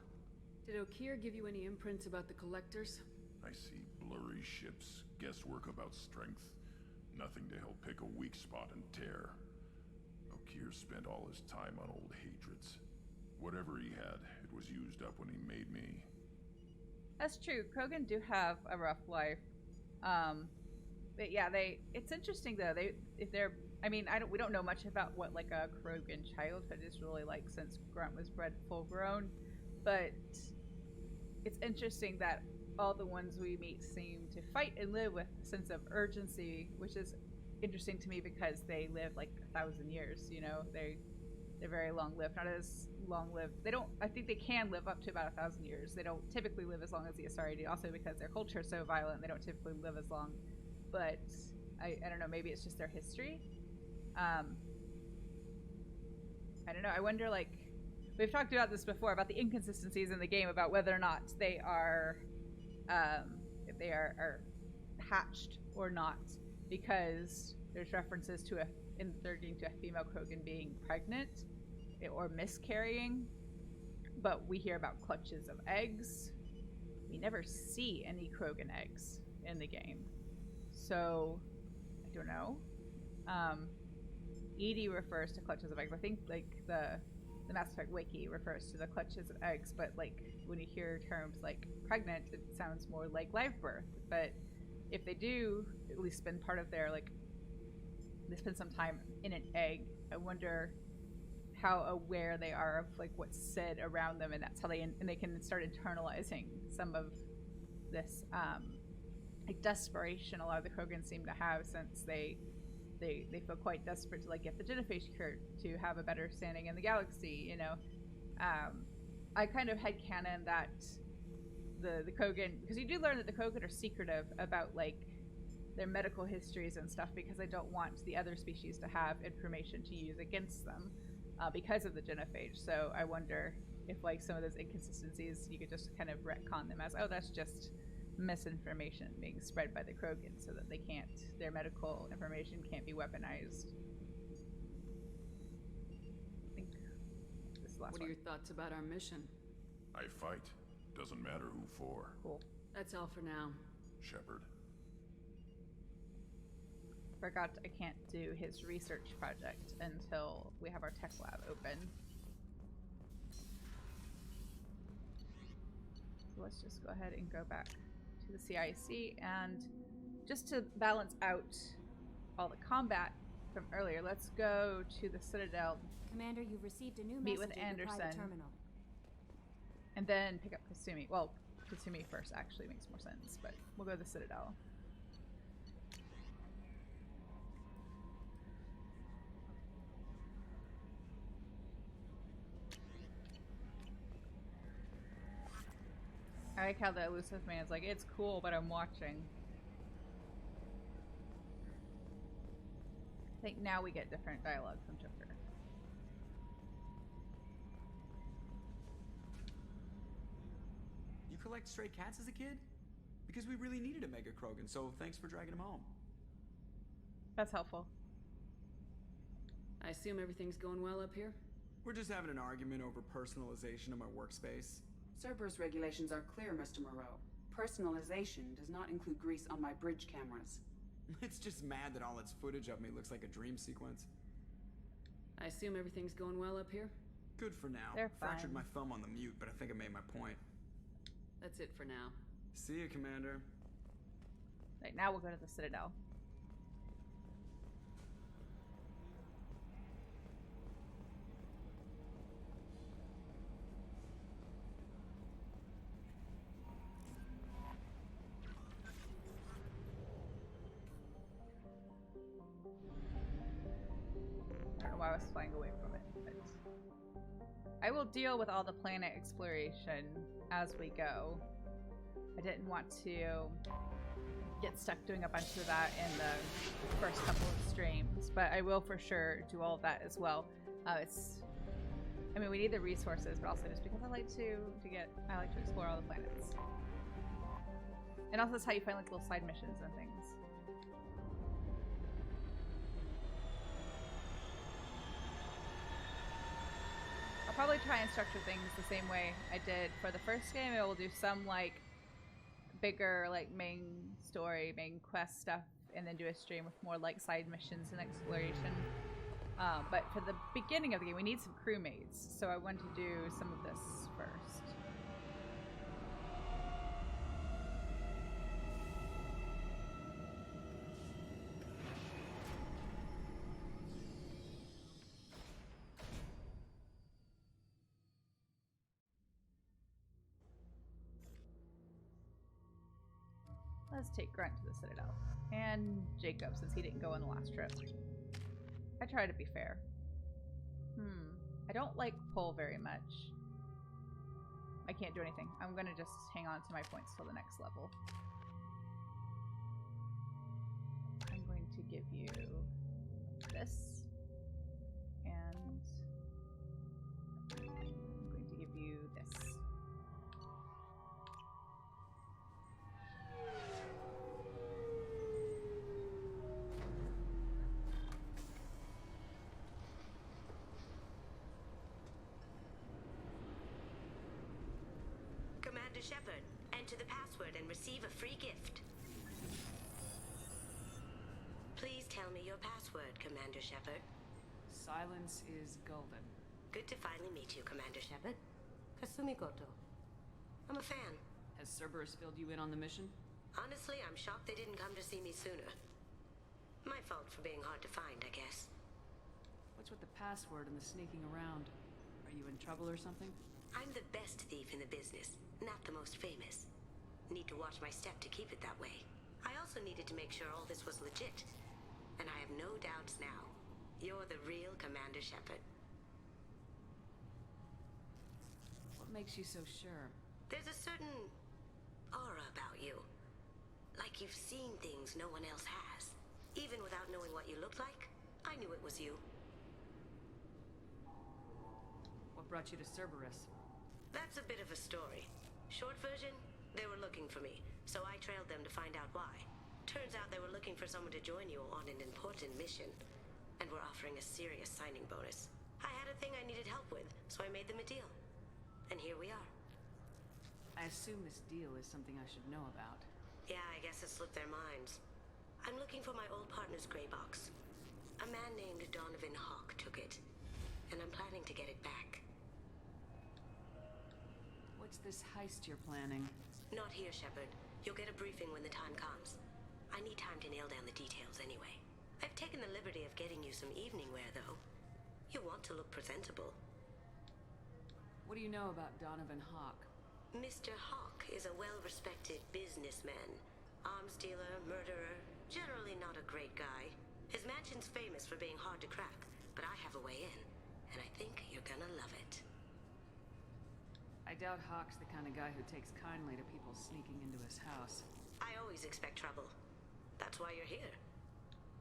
Did Okeer give you any imprints about the collectors? I see blurry ships, guesswork about strength. Nothing to help pick a weak spot and tear. Okeer spent all his time on old hatreds. Whatever he had, it was used up when he made me. That's true. Krogan do have a rough life. But yeah, it's interesting though. We don't know much about what like a Krogan childhood is really like since Grunt was bred full grown, but it's interesting that all the ones we meet seem to fight and live with a sense of urgency, which is interesting to me because they live like 1,000 years. You know, they're very long lived, not as long lived. I think they can live up to about 1,000 years. They don't typically live as long as the Asari do, also because their culture is so violent. They don't typically live as long. But I don't know. Maybe it's just their history. I don't know. I wonder, like, we've talked about this before about the inconsistencies in the game about whether or not they are, if they are hatched or not, because there's references to in the 13 to a female Krogan being pregnant or miscarrying, but we hear about clutches of eggs. We never see any Krogan eggs in the game, so I don't know. Edie refers to clutches of eggs. I think like the Mass Effect wiki refers to the clutches of eggs, but like when you hear terms like pregnant, it sounds more like live birth. But if they do at least spend part of their they spend some time in an egg, I wonder how aware they are of like what's said around them, and that's how they can start internalizing some of this like desperation a lot of the Krogan seem to have, since they feel quite desperate to like get the genophage cure to have a better standing in the galaxy, you know. I kind of headcanon that the Krogan, because you do learn that the Krogan are secretive about like their medical histories and stuff, because they don't want the other species to have information to use against them because of the genophage. So I wonder if like some of those inconsistencies you could just kind of retcon them as, oh, that's just misinformation being spread by the Krogan so that their medical information can't be weaponized. I think this is the last What are your thoughts about our mission? I fight. Doesn't matter who for. Cool. That's all for now. Shepard. Forgot I can't do his research project until we have our tech lab open. So let's just go ahead and go back to the CIC, and just to balance out all the combat from earlier, let's go to the Citadel. Commander, you've received a new meet message with in the private Anderson, terminal. and then pick up Kasumi. Well, Kasumi first actually makes more sense, but we'll go to the Citadel. I like how the elusive man's like, it's cool, but I'm watching. I think now we get different dialogue from Joker. You collect stray cats as a kid? Because we really needed a Mega Krogan, so thanks for dragging him home. That's helpful. I assume everything's going well up here? We're just having an argument over personalization of my workspace. Cerberus regulations are clear, Mr. Moreau. Personalization does not include grease on my bridge cameras. It's just mad that all its footage of me looks like a dream sequence. I assume everything's going well up here? Good for now. They're Fractured fine. my thumb on the mute, but I think I made my point. That's it for now. See you, Commander. Right, now we'll go to the Citadel. I don't know why I was flying away from it, but I will deal with all the planet exploration as we go. I didn't want to get stuck doing a bunch of that in the first couple of streams, but I will for sure do all of that as well. I mean, we need the resources, but also just because I like to explore all the planets. And also that's how you find like little side missions and things. probably try and structure things the same way I did for the first game. I will do some like bigger like main story, main quest stuff, and then do a stream with more like side missions and exploration. But for the beginning of the game, we need some crewmates, so I want to do some of this first. Let's take Grunt to the Citadel. And Jacob, since he didn't go on the last trip. I try to be fair. I don't like pull very much. I can't do anything. I'm gonna just hang on to my points till the next level. I'm going to give you this. And I'm going to give you this. Commander Shepard, enter the password and receive a free gift. Please tell me your password, Commander Shepard. Silence is golden. Good to finally meet you, Commander Shepard. Kasumi Koto. I'm a fan. Has Cerberus filled you in on the mission? Honestly, I'm shocked they didn't come to see me sooner. My fault for being hard to find, I guess. What's with the password and the sneaking around? Are you in trouble or something? I'm the best thief in the business, not the most famous. Need to watch my step to keep it that way. I also needed to make sure all this was legit. And I have no doubts now. You're the real Commander Shepard. What makes you so sure? There's a certain aura about you. Like you've seen things no one else has. Even without knowing what you looked like, I knew it was you. What brought you to Cerberus? That's a bit of a story. Short version, they were looking for me, so I trailed them to find out why. Turns out they were looking for someone to join you on an important mission, and were offering a serious signing bonus. I had a thing I needed help with, so I made them a deal. And here we are. I assume this deal is something I should know about. Yeah, I guess it slipped their minds. I'm looking for my old partner's gray box. A man named Donovan Hawk took it, and I'm planning to get it back. What's this heist you're planning? Not here, Shepard. You'll get a briefing when the time comes. I need time to nail down the details anyway. I've taken the liberty of getting you some evening wear, though. You want to look presentable. What do you know about Donovan Hawk? Mr. Hawk is a well-respected businessman. Arms dealer, murderer, generally not a great guy. His mansion's famous for being hard to crack, but I have a way in, and I think you're gonna love it. I doubt Hawk's the kind of guy who takes kindly to people sneaking into his house. I always expect trouble. That's why you're here.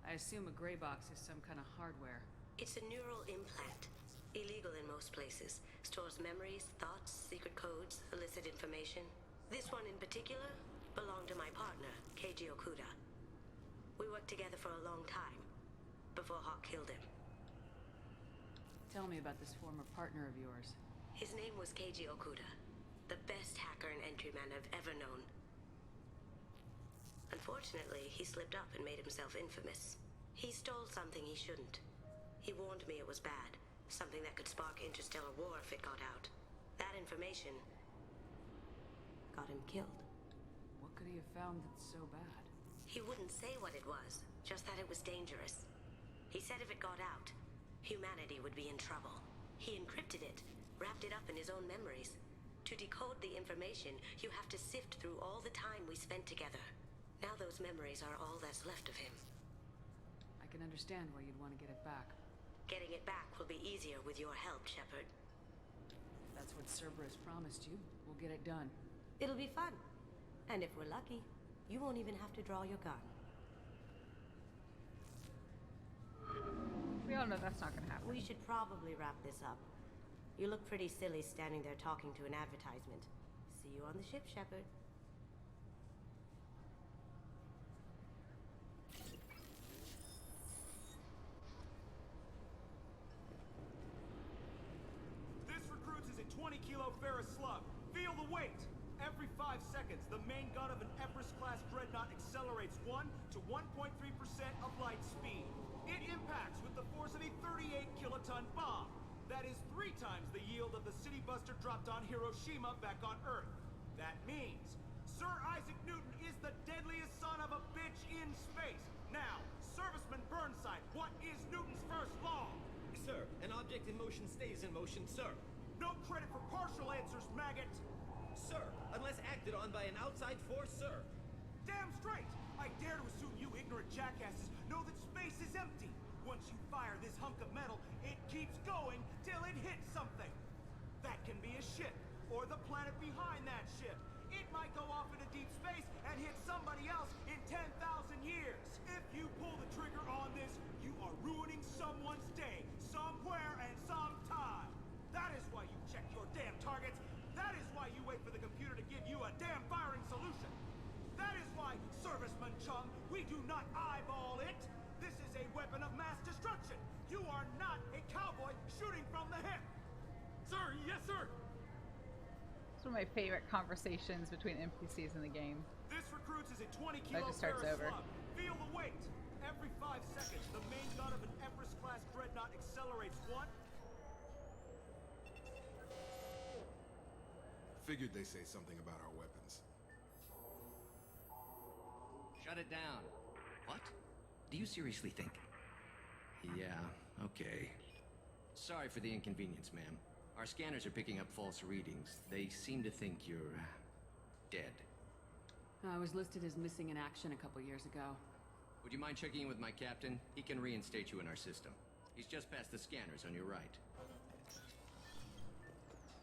I assume a gray box is some kind of hardware. It's a neural implant. Illegal in most places. Stores memories, thoughts, secret codes, illicit information. This one in particular belonged to my partner, Keiji Okuda. We worked together for a long time, before Hawk killed him. Tell me about this former partner of yours. His name was Keiji Okuda, the best hacker and entryman I've ever known. Unfortunately, he slipped up and made himself infamous. He stole something he shouldn't. He warned me it was bad, something that could spark interstellar war if it got out. That information got him killed. What could he have found that's so bad? He wouldn't say what it was, just that it was dangerous. He said if it got out, humanity would be in trouble. He encrypted it, wrapped it up in his own memories. To decode the information, you have to sift through all the time we spent together. Now those memories are all that's left of him. I can understand why you'd want to get it back. Getting it back will be easier with your help, Shepard. That's what Cerberus promised you. We'll get it done. It'll be fun. And if we're lucky, you won't even have to draw your gun. We all know that's not gonna happen. We should probably wrap this up. You look pretty silly standing there talking to an advertisement. See you on the ship, Shepard. This Ferris slug. Feel the weight. Every 5 seconds, the main gun of an Everest-class dreadnought accelerates 1 to 1.3% of light speed. It impacts with the force of a 38-kiloton bomb. That is 3 times the yield of the city buster dropped on Hiroshima back on Earth. That means Sir Isaac Newton is the deadliest son of a bitch in space. Now, Serviceman Burnside, what is Newton's first law? Sir, an object in motion stays in motion, sir. No credit for partial answers, maggot. Sir, unless acted on by an outside force, sir. Damn straight! I dare to assume you ignorant jackasses know that space is empty. Once you fire this hunk of metal, it keeps going till it hits something. That can be a ship, or the planet behind that ship. It might go off into deep space and hit somebody else in 10,000 years. If you pull the trigger on this, you are ruining someone's day, somewhere and sometime. That is why you check your damn targets. That is why you wait for the computer to give you a damn firing solution. That is why, Serviceman Chung, we do not eyeball it. This is a weapon of mass destruction. You are not a cowboy shooting from the hip. Sir, yes, sir. It's one of my favorite conversations between NPCs in the game. This recruits is a 20-kilo It just starts Ferris over. slug. Feel the weight. Every 5 seconds, the main gun of an Everest-class dreadnought accelerates 1. Figured they say something about our weapons. Shut it down. What? Do you seriously think? Yeah, okay. Sorry for the inconvenience, ma'am. Our scanners are picking up false readings. They seem to think you're dead. I was listed as missing in action a couple years ago. Would you mind checking in with my captain? He can reinstate you in our system. He's just past the scanners on your right.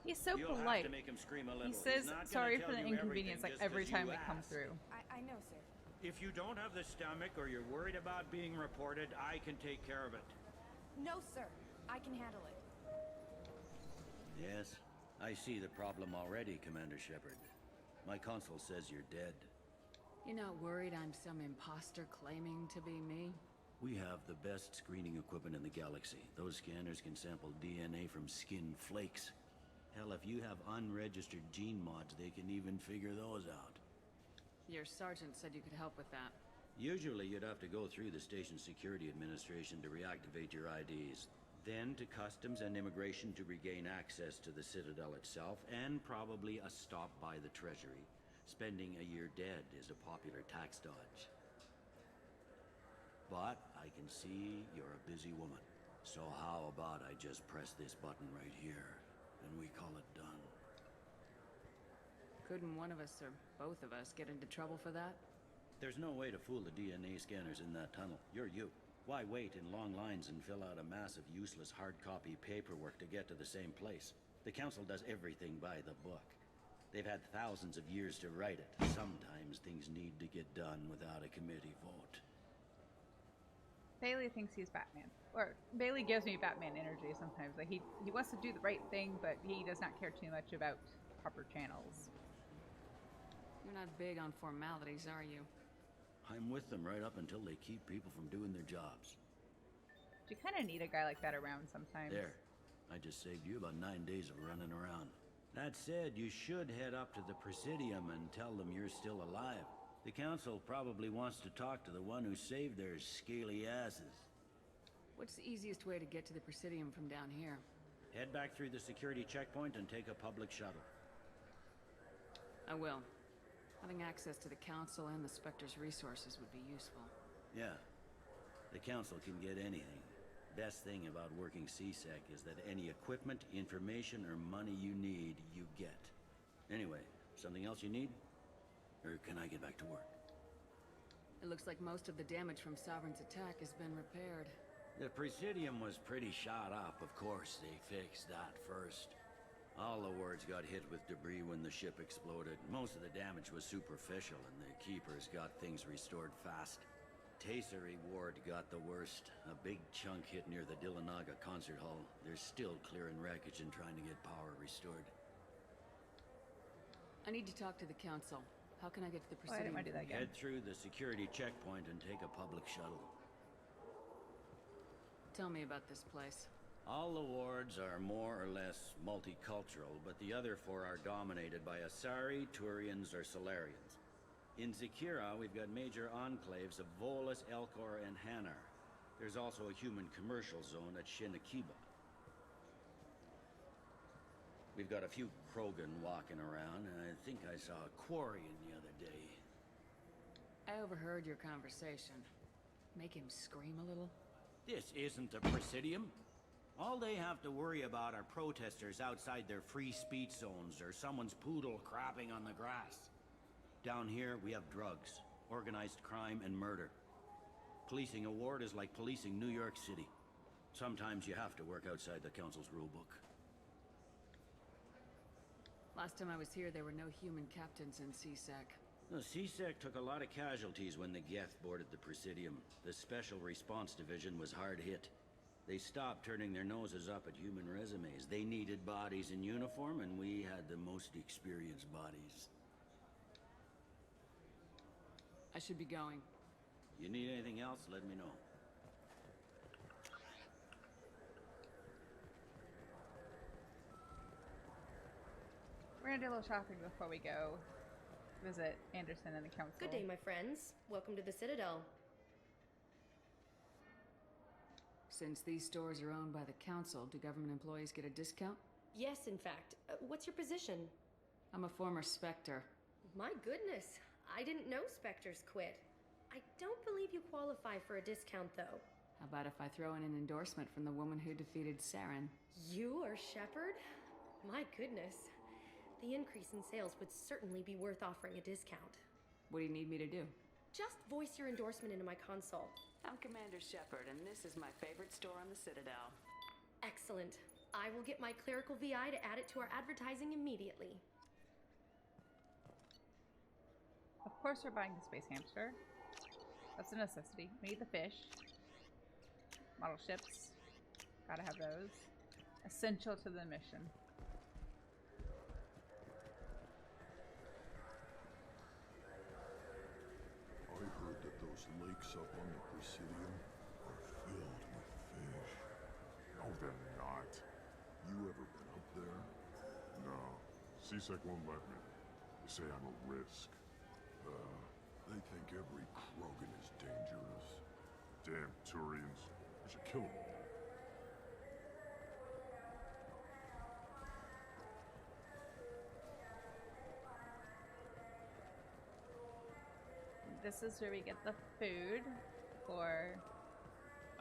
He's so You'll polite. have to make him scream a little. He says He's not gonna sorry tell for the you inconvenience like everything just every 'cause time you we come ask. through. I know, sir. If you don't have the stomach or you're worried about being reported, I can take care of it. No, sir. I can handle it. Yes, I see the problem already, Commander Shepard. My console says you're dead. You're not worried I'm some imposter claiming to be me? We have the best screening equipment in the galaxy. Those scanners can sample DNA from skin flakes. Hell, if you have unregistered gene mods, they can even figure those out. Your sergeant said you could help with that. Usually you'd have to go through the station security administration to reactivate your IDs. Then to customs and immigration to regain access to the Citadel itself, and probably a stop by the Treasury. Spending a year dead is a popular tax dodge. But I can see you're a busy woman. So how about I just press this button right here, and we call it done? Couldn't one of us or both of us get into trouble for that? There's no way to fool the DNA scanners in that tunnel. You're you. Why wait in long lines and fill out a massive useless hard copy paperwork to get to the same place? The Council does everything by the book. They've had thousands of years to write it. Sometimes things need to get done without a committee vote. Bailey thinks he's Batman. Or Bailey gives me Batman energy sometimes. Like he wants to do the right thing, but he does not care too much about proper channels. You're not big on formalities, are you? I'm with them right up until they keep people from doing their jobs. You kind of need a guy like that around sometimes. There. I just saved you about 9 days of running around. That said, you should head up to the Presidium and tell them you're still alive. The Council probably wants to talk to the one who saved their scaly asses. What's the easiest way to get to the Presidium from down here? Head back through the security checkpoint and take a public shuttle. I will. Having access to the Council and the Spectre's resources would be useful. Yeah. The Council can get anything. Best thing about working CSEC is that any equipment, information, or money you need, you get. Anyway, something else you need? Or can I get back to work? It looks like most of the damage from Sovereign's attack has been repaired. The Presidium was pretty shot up, of course. They fixed that first. All the wards got hit with debris when the ship exploded. Most of the damage was superficial, and the Keepers got things restored fast. Tasery Ward got the worst. A big chunk hit near the Dillanaga concert hall. They're still clearing wreckage and trying to get power restored. I need to talk to the Council. How can I get to the I didn't Presidium? want to do that again. Head through the security checkpoint and take a public shuttle. Tell me about this place. All the wards are more or less multicultural, but the other four are dominated by Asari, Turians, or Solarians. In Zakira, we've got major enclaves of Volus, Elcor, and Hanar. There's also a human commercial zone at Shinakiba. We've got a few Krogan walking around, and I think I saw a Quarian the other day. I overheard your conversation. Make him scream a little? This isn't the Presidium. All they have to worry about are protesters outside their free speech zones or someone's poodle crapping on the grass. Down here, we have drugs, organized crime, and murder. Policing a ward is like policing New York City. Sometimes you have to work outside the Council's rulebook. Last time I was here, there were no human captains in CSEC. The CSEC took a lot of casualties when the Geth boarded the Presidium. The Special Response Division was hard hit. They stopped turning their noses up at human resumes. They needed bodies in uniform, and we had the most experienced bodies. I should be going. You need anything else, let me know. We're gonna do a little shopping before we go visit Anderson and the council. Good day, my friends. Welcome to the Citadel. Since these stores are owned by the council, do government employees get a discount? Yes, in fact. What's your position? I'm a former Spectre. My goodness. I didn't know Spectres quit. I don't believe you qualify for a discount, though. How about if I throw in an endorsement from the woman who defeated Saren? You are Shepard? My goodness. The increase in sales would certainly be worth offering a discount. What do you need me to do? Just voice your endorsement into my console. I'm Commander Shepard, and this is my favorite store on the Citadel. Excellent. I will get my clerical VI to add it to our advertising immediately. Of course we're buying the space hamster. That's a necessity. We need the fish. Model ships. Gotta have those. Essential to the mission. I heard that those lakes up on the Presidium are filled with fish. No, they're not. You ever been up there? No. CSEC won't let me. They say I'm a risk. They think every Krogan is dangerous. Damn Turians. I should kill them all. This is where we get the food for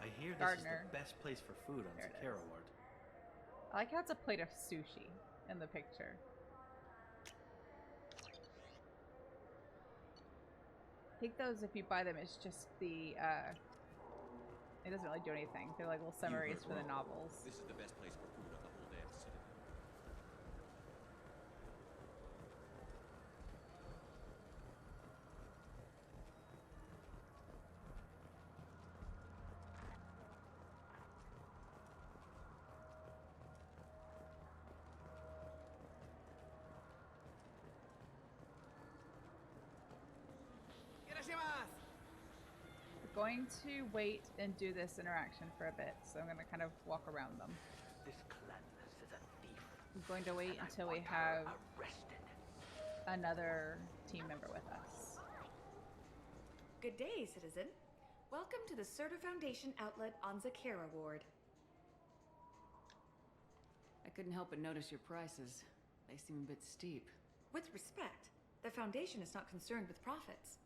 I hear this Gardner. is the best place for food on Zakira Ward. I like how it's a plate of sushi in the picture. I think those, if you buy them, it's just the, it doesn't really do anything. They're like little summaries for the novels. This is the best place for food on the whole damn Citadel. We're going to wait and do this interaction for a bit, so I'm going to kind of walk around them. This Cleanliness is a thief. I'm going to wait until we have another team member with us. Good day, citizen. Welcome to the Certa Foundation outlet on Zakira Ward. I couldn't help but notice your prices. They seem a bit steep. With respect, the Foundation is not concerned with profits.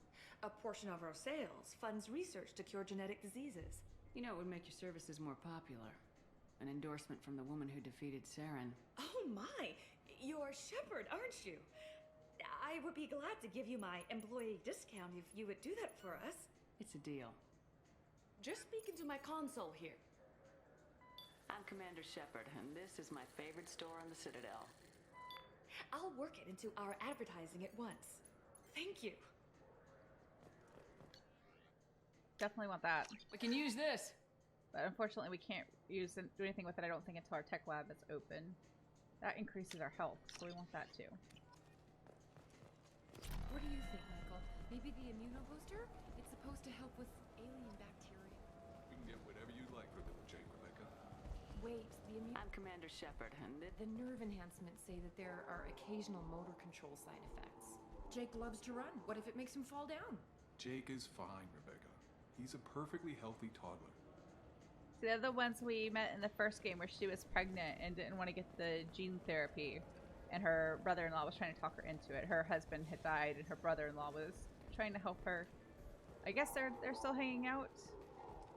A portion of our sales funds research to cure genetic diseases. You know, it would make your services more popular. An endorsement from the woman who defeated Saren. Oh my! You're Shepard, aren't you? I would be glad to give you my employee discount if you would do that for us. It's a deal. Just speak into my console here. I'm Commander Shepard, and this is my favorite store on the Citadel. I'll work it into our advertising at once. Thank you. Definitely want that. We can use this! But unfortunately we can't do anything with it, I don't think, until our tech lab is open. That increases our health, so we want that too. What do you think, Michael? Maybe the immunobooster? It's supposed to help with alien bacteria. You can get whatever you like for little Jake, Rebecca. wait, the immune... I'm Commander Shepard, and The nerve enhancements say that there are occasional motor control side effects. Jake loves to run. What if it makes him fall down? Jake is fine, Rebecca. He's a perfectly healthy toddler. So they're the ones we met in the first game where she was pregnant and didn't want to get the gene therapy. And her brother-in-law was trying to talk her into it. Her husband had died and her brother-in-law was trying to help her. I guess they're still hanging out.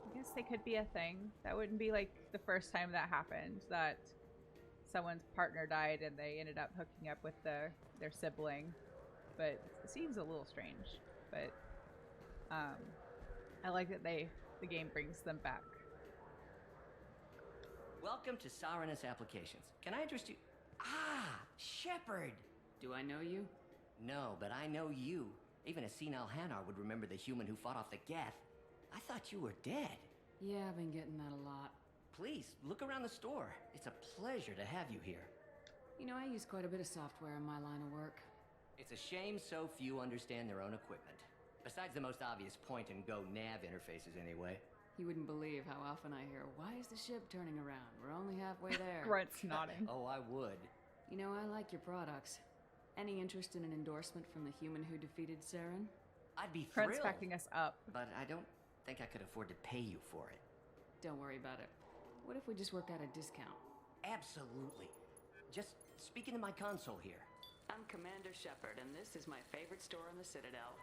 I guess they could be a thing. That wouldn't be like the first time that happened, that someone's partner died and they ended up hooking up with their sibling. But it seems a little strange. But I like that the game brings them back. Welcome to Sarenus Applications. Can I interest you? Ah, Shepard! Do I know you? No, but I know you. Even a senile Hanar would remember the human who fought off the Geth. I thought you were dead. Yeah, I've been getting that a lot. Please, look around the store. It's a pleasure to have you here. You know, I use quite a bit of software in my line of work. It's a shame so few understand their own equipment. Besides the most obvious point-and-go nav interfaces anyway. You wouldn't believe how often I hear, "Why is the ship turning around? We're only halfway there." Grunts nodding. Oh, I would. You know, I like your products. Any interest in an endorsement from the human who defeated Saren? I'd be thrilled. Grunts backing us up. But I don't think I could afford to pay you for it. Don't worry about it. What if we just work out a discount? Absolutely. Just speak into my console here. I'm Commander Shepard, and this is my favorite store on the Citadel.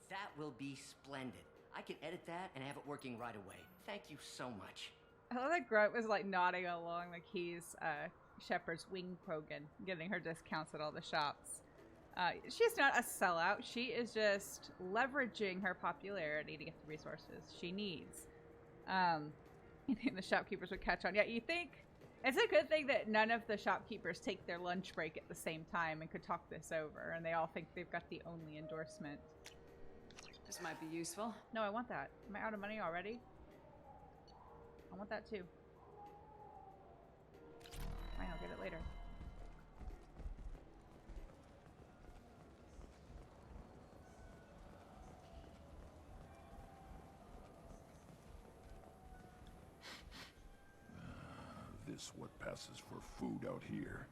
That will be splendid. I can edit that and have it working right away. Thank you so much. I love that Grunt was like nodding along like he's Shepard's wing Krogan, getting her discounts at all the shops. She's not a sellout. She is just leveraging her popularity to get the resources she needs. You think the shopkeepers would catch on? Yeah, you think it's a good thing that none of the shopkeepers take their lunch break at the same time and could talk this over, and they all think they've got the only endorsement. This might be useful. No, I want that. Am I out of money already? I want that too. Fine, I'll get it later. This what passes for food out here.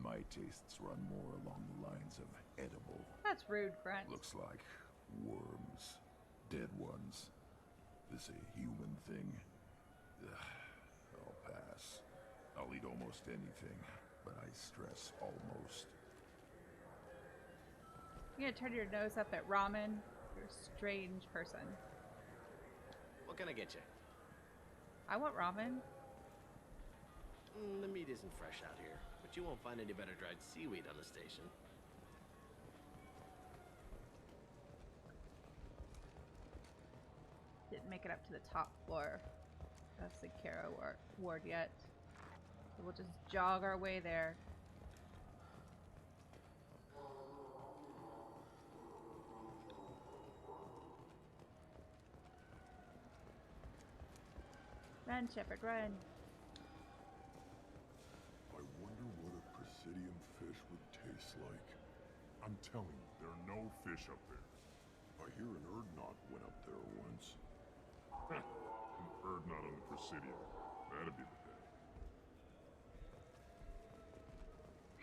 My tastes run more along the lines of edible. That's rude, Grunt. Looks like worms. Dead ones. This a human thing? Ugh, I'll pass. I'll eat almost anything, but I stress almost. You gonna turn your nose up at ramen? You're a strange person. What can I get you? I want ramen. The meat isn't fresh out here, but you won't find any better dried seaweed on the station. Didn't make it up to the top floor of the Kara ward yet. So we'll just jog our way there. Run, Shepard, run. I wonder what a Presidium fish would taste like. I'm telling you, there are no fish up there. I hear an Urdnot went up there once. An Urdnot on the Presidium. That'd be the day.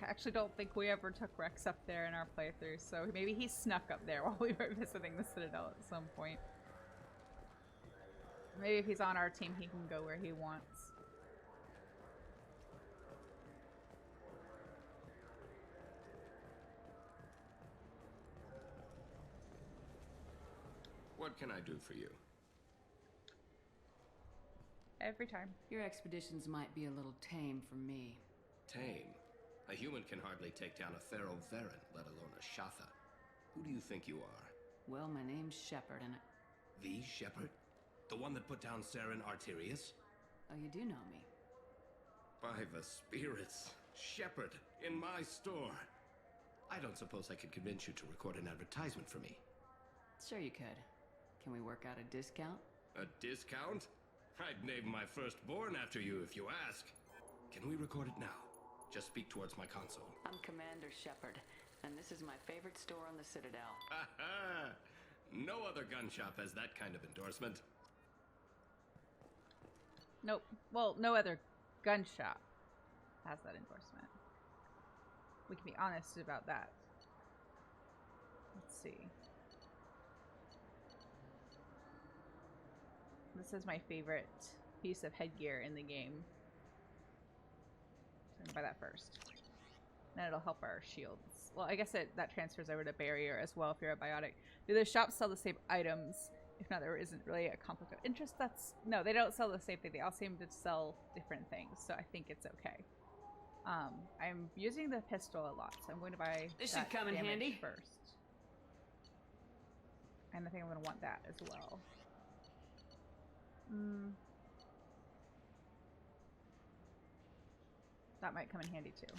I actually don't think we ever took Rex up there in our playthrough, so maybe he snuck up there while we were visiting the Citadel at some point. Maybe if he's on our team, he can go where he wants. What can I do for you? Every time. Your expeditions might be a little tame for me. Tame? A human can hardly take down a Pharaoh Varen, let alone a Shatha. Who do you think you are? Well, my name's Shepard, and The Shepard? The one that put down Saren Arterius? Oh, you do know me. By the spirits. Shepard, in my store. I don't suppose I could convince you to record an advertisement for me. Sure you could. Can we work out a discount? A discount? I'd name my firstborn after you if you ask. Can we record it now? Just speak towards my console. I'm Commander Shepard, and this is my favorite store on the Citadel. Ha ha! No other gun shop has that kind of endorsement. Nope. Well, no other gun shop has that endorsement. We can be honest about that. Let's see. This is my favorite piece of headgear in the game. So I'm gonna buy that first. Then it'll help our shields. Well, I guess that transfers over to barrier as well if you're a biotic. Do the shops sell the same items? If not, there isn't really a conflict of interest. No, they don't sell the same thing. They all seem to sell different things, so I think it's okay. I'm using the pistol a lot, so I'm going to buy This that should come in damage handy first. And I think I'm going to want that as well. That might come in handy too.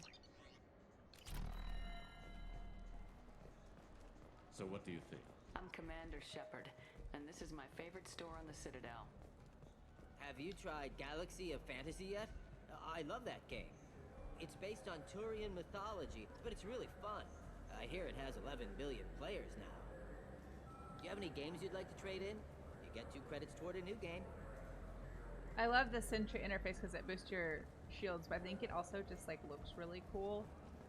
So what do you think? I'm Commander Shepard, and this is my favorite store on the Citadel. Have you tried Galaxy of Fantasy yet? I love that game. It's based on Turian mythology, but it's really fun. I hear it has 11 billion players now. Do you have any games you'd like to trade in? You get 2 credits toward a new game. I love the Sentry interface because it boosts your shields, but I think it also just like looks really cool.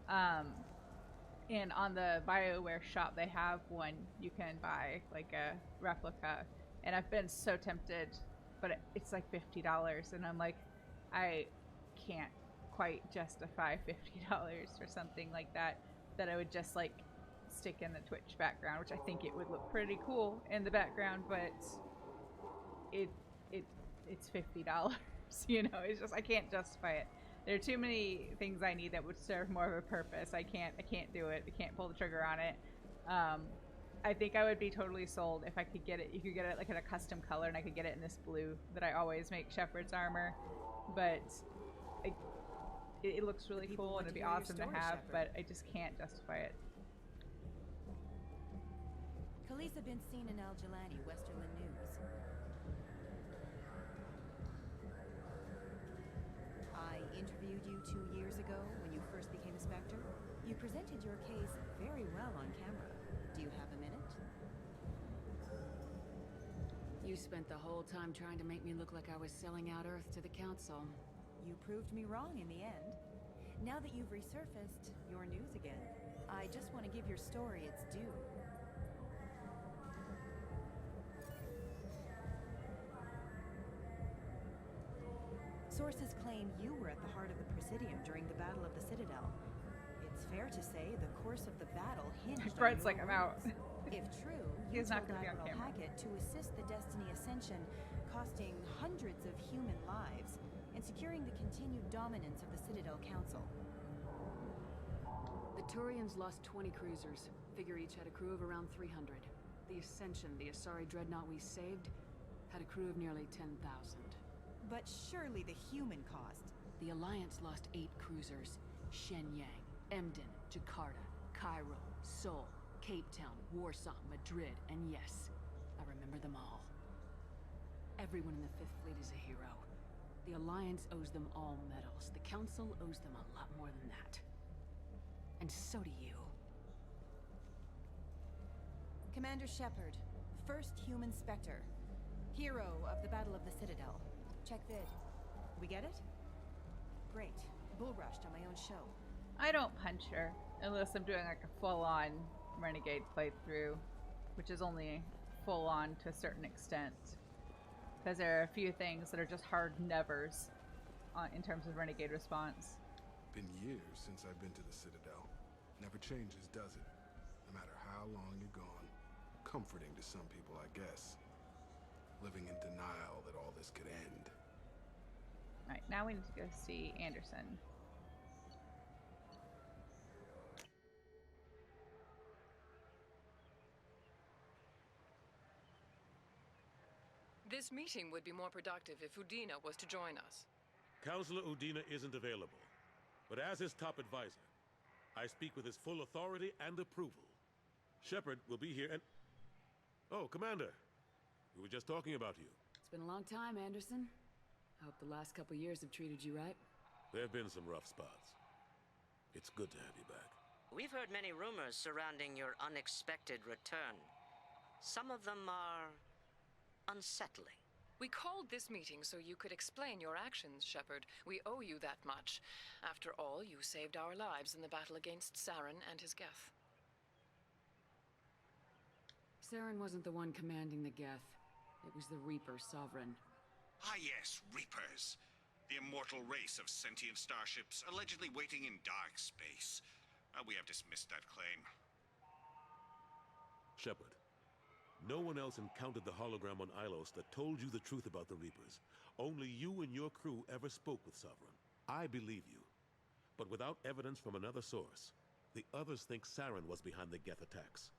And on the BioWare shop, they have one you can buy like a replica, and I've been so tempted, but it's like $50, and I'm like, I can't quite justify $50 for something like that. That I would just like stick in the Twitch background, which I think it would look pretty cool in the background, but it's $50. You know, it's just I can't justify it. There are too many things I need that would serve more of a purpose. I can't do it. I can't pull the trigger on it. I think I would be totally sold if I could get it. You could get it like in a custom color, and I could get it in this blue that I always make Shepard's armor. But it looks really cool, and it'd be awesome to have, but I just can't justify it. Khaleesa been seen in Al-Jalani, Westerland News. I interviewed you 2 years ago when you first became a Spectre. You presented your case very well on camera. Do you have a minute? You spent the whole time trying to make me look like I was selling out Earth to the Council. You proved me wrong in the end. Now that you've resurfaced, you're news again. I just want to give your story its due. Sources claim you were at the heart of the Presidium during the Battle of the Citadel. It's fair to say the course of the battle hinged on Bright's your like, I'm out. If true, He's you not told going to be on Admiral camera. Hackett to assist the Destiny Ascension, costing hundreds of human lives, and securing the continued dominance of the Citadel Council. The Turians lost 20 cruisers. Figure each had a crew of around 300. The Ascension, the Asari dreadnought we saved, had a crew of nearly 10,000. But surely the human cost. The Alliance lost 8 cruisers. Shenyang, Emden, Jakarta, Cairo, Seoul, Cape Town, Warsaw, Madrid, and yes, I remember them all. Everyone in the 5th Fleet is a hero. The Alliance owes them all medals. The Council owes them a lot more than that. And so do you. Commander Shepard, first human Spectre. Hero of the Battle of the Citadel. Check vid. We get it? Great. Bull rushed on my own show. I don't punch her unless I'm doing like a full-on Renegade playthrough, which is only full-on to a certain extent. Because there are a few things that are just hard nevers in terms of Renegade response. Been years since I've been to the Citadel. Never changes, does it? No matter how long you're gone. Comforting to some people, I guess. Living in denial that all this could end. Alright, now we need to go see Anderson. This meeting would be more productive if Udina was to join us. Counselor Udina isn't available, but as his top advisor, I speak with his full authority and approval. Shepard will be here and... Oh, Commander. We were just talking about you. It's been a long time, Anderson. I hope the last couple years have treated you right. There have been some rough spots. It's good to have you back. We've heard many rumors surrounding your unexpected return. Some of them are unsettling. We called this meeting so you could explain your actions, Shepard. We owe you that much. After all, you saved our lives in the battle against Saren and his Geth. Saren wasn't the one commanding the Geth. It was the Reaper Sovereign. Ah yes, Reapers. The immortal race of sentient starships allegedly waiting in dark space. We have dismissed that claim. Shepard, no one else encountered the hologram on Ilos that told you the truth about the Reapers. Only you and your crew ever spoke with Sovereign. I believe you. But without evidence from another source, the others think Saren was behind the Geth attacks.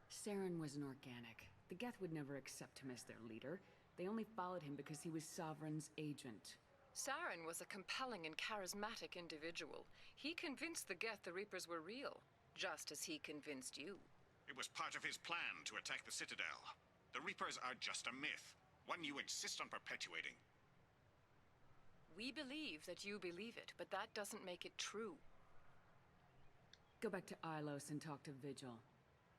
Saren was an organic. The Geth would never accept him as their leader. They only followed him because he was Sovereign's agent. Saren was a compelling and charismatic individual. He convinced the Geth the Reapers were real, just as he convinced you. It was part of his plan to attack the Citadel. The Reapers are just a myth, one you insist on perpetuating. We believe that you believe it, but that doesn't make it true. Go back to Ilos and talk to Vigil.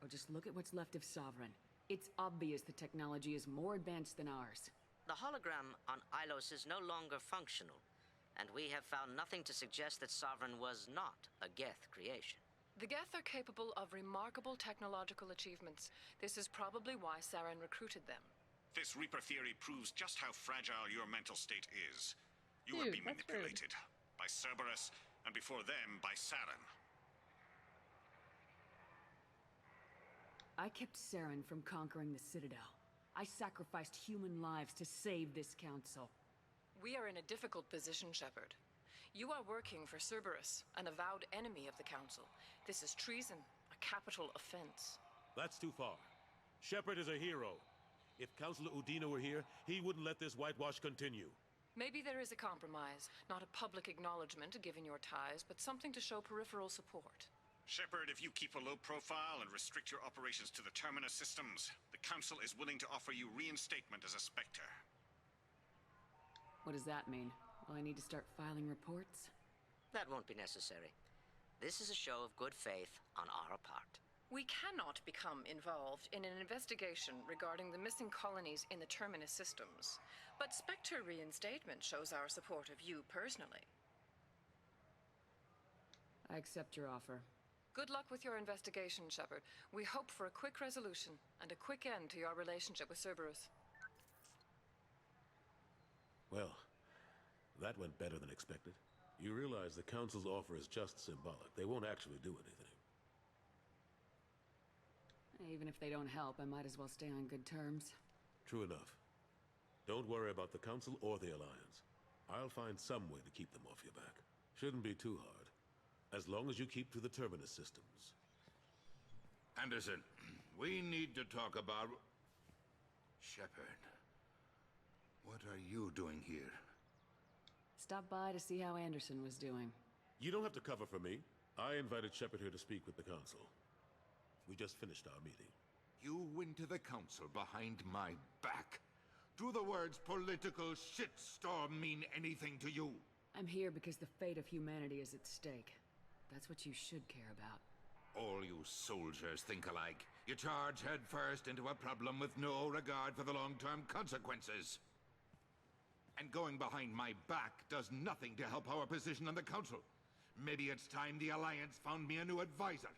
Or just look at what's left of Sovereign. It's obvious the technology is more advanced than ours. The hologram on Ilos is no longer functional, and we have found nothing to suggest that Sovereign was not a Geth creation. The Geth are capable of remarkable technological achievements. This is probably why Saren recruited them. This Reaper theory proves just how fragile your mental state is. You would be manipulated by Cerberus, and before them, by Saren. I kept Saren from conquering the Citadel. I sacrificed human lives to save this council. We are in a difficult position, Shepard. You are working for Cerberus, an avowed enemy of the Council. This is treason, a capital offense. That's too far. Shepard is a hero. If Councilor Udina were here, he wouldn't let this whitewash continue. Maybe there is a compromise. Not a public acknowledgement given your ties, but something to show peripheral support. Shepard, if you keep a low profile and restrict your operations to the Terminus systems, the Council is willing to offer you reinstatement as a Spectre. What does that mean? Will I need to start filing reports? That won't be necessary. This is a show of good faith on our part. We cannot become involved in an investigation regarding the missing colonies in the Terminus systems, but Spectre reinstatement shows our support of you personally. I accept your offer. Good luck with your investigation, Shepard. We hope for a quick resolution and a quick end to your relationship with Cerberus. Well, that went better than expected. You realize the Council's offer is just symbolic. They won't actually do anything. Even if they don't help, I might as well stay on good terms. True enough. Don't worry about the Council or the Alliance. I'll find some way to keep them off your back. Shouldn't be too hard. As long as you keep to the Terminus systems. Anderson, we need to talk about... Shepard. What are you doing here? Stop by to see how Anderson was doing. You don't have to cover for me. I invited Shepard here to speak with the Council. We just finished our meeting. You went to the Council behind my back. Do the words political shitstorm mean anything to you? I'm here because the fate of humanity is at stake. That's what you should care about. All you soldiers think alike. You charge headfirst into a problem with no regard for the long-term consequences. And going behind my back does nothing to help our position on the Council. Maybe it's time the Alliance found me a new advisor.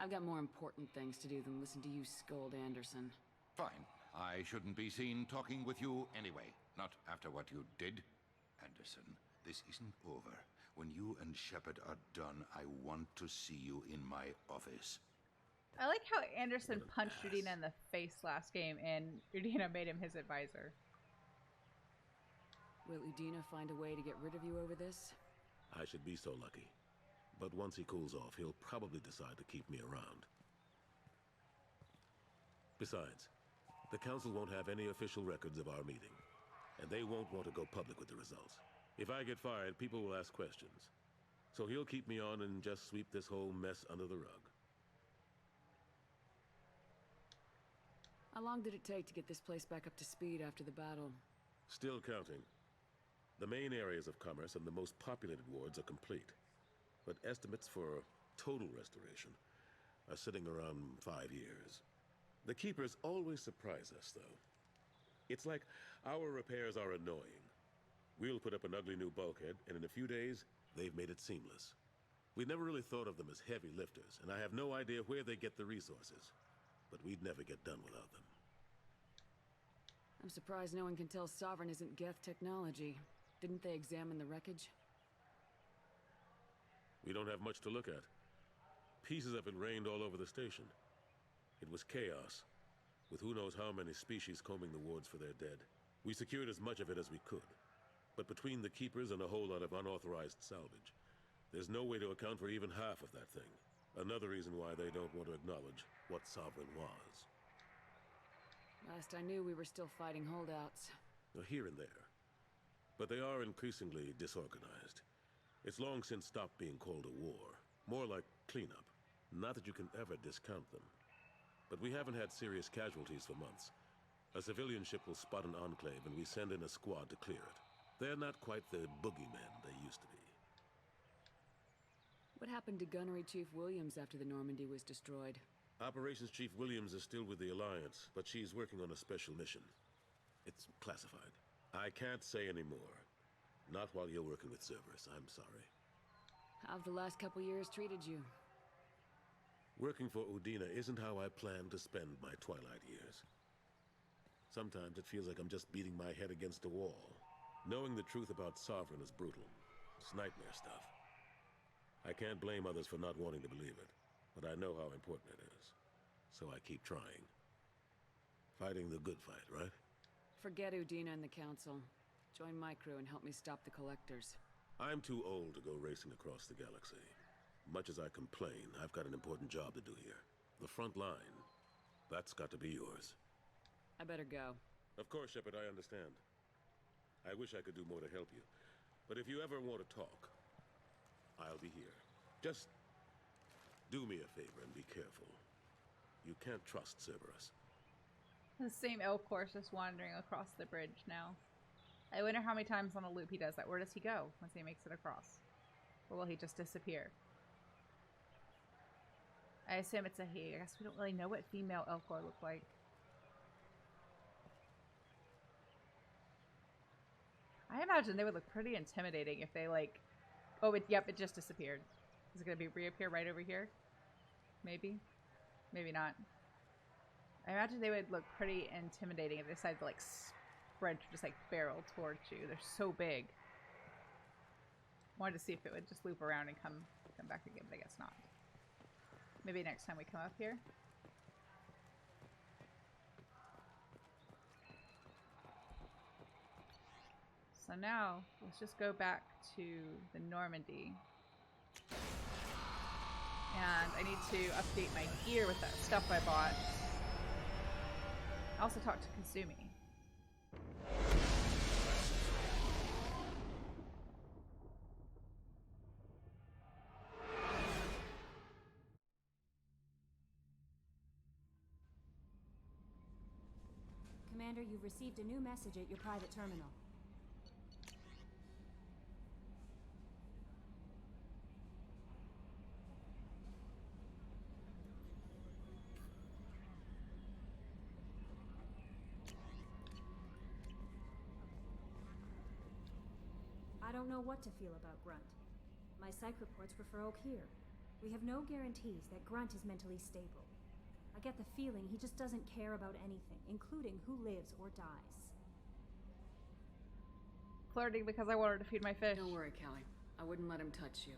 I've got more important things to do than listen to you scold Anderson. Fine. I shouldn't be seen talking with you anyway. Not after what you did. Anderson, this isn't over. When you and Shepard are done, I want to see you in my office. I like how Anderson punched Udina in the face last game and Udina made him his advisor. Will Udina find a way to get rid of you over this? I should be so lucky. But once he cools off, he'll probably decide to keep me around. Besides, the Council won't have any official records of our meeting, and they won't want to go public with the results. If I get fired, people will ask questions. So he'll keep me on and just sweep this whole mess under the rug. How long did it take to get this place back up to speed after the battle? Still counting. The main areas of commerce and the most populated wards are complete. But estimates for total restoration are sitting around 5 years. The Keepers always surprise us, though. It's like our repairs are annoying. We'll put up an ugly new bulkhead, and in a few days, they've made it seamless. We never really thought of them as heavy lifters, and I have no idea where they get the resources. But we'd never get done without them. I'm surprised no one can tell Sovereign isn't Geth technology. Didn't they examine the wreckage? We don't have much to look at. Pieces of it rained all over the station. It was chaos, with who knows how many species combing the wards for their dead. We secured as much of it as we could. But between the Keepers and a whole lot of unauthorized salvage, there's no way to account for even half of that thing. Another reason why they don't want to acknowledge what Sovereign was. Last I knew, we were still fighting holdouts. Here and there. But they are increasingly disorganized. It's long since stopped being called a war. More like cleanup. Not that you can ever discount them. But we haven't had serious casualties for months. A civilian ship will spot an enclave and we send in a squad to clear it. They're not quite the boogeymen they used to be. What happened to Gunnery Chief Williams after the Normandy was destroyed? Operations Chief Williams is still with the Alliance, but she's working on a special mission. It's classified. I can't say any more. Not while you're working with Cerberus, I'm sorry. How've the last couple years treated you? Working for Udina isn't how I planned to spend my twilight years. Sometimes it feels like I'm just beating my head against a wall. Knowing the truth about Sovereign is brutal. It's nightmare stuff. I can't blame others for not wanting to believe it, but I know how important it is. So I keep trying. Fighting the good fight, right? Forget Udina and the Council. Join my crew and help me stop the Collectors. I'm too old to go racing across the galaxy. Much as I complain, I've got an important job to do here. The front line. That's got to be yours. I better go. Of course, Shepard, I understand. I wish I could do more to help you. But if you ever want to talk, I'll be here. Just do me a favor and be careful. You can't trust Cerberus. The same elf course just wandering across the bridge now. I wonder how many times on a loop he does that. Where does he go once he makes it across? Or will he just disappear? I assume it's a he. I guess we don't really know what female Elcor look like. I imagine they would look pretty intimidating if they like... Oh, yep, it just disappeared. Is it going to reappear right over here? Maybe? Maybe not. I imagine they would look pretty intimidating if they decided to like sprint or just like barrel towards you. They're so big. Wanted to see if it would just loop around and come back again, but I guess not. Maybe next time we come up here. So now, let's just go back to the Normandy. And I need to update my gear with that stuff I bought. I also talked to Kasumi. Commander, you've received a new message at your private terminal. I don't know what to feel about Grunt. My psych reports refer Okier. We have no guarantees that Grunt is mentally stable. I get the feeling he just doesn't care about anything, including who lives or dies. Flirting because I wanted to feed my fish. Don't worry, Callie. I wouldn't let him touch you.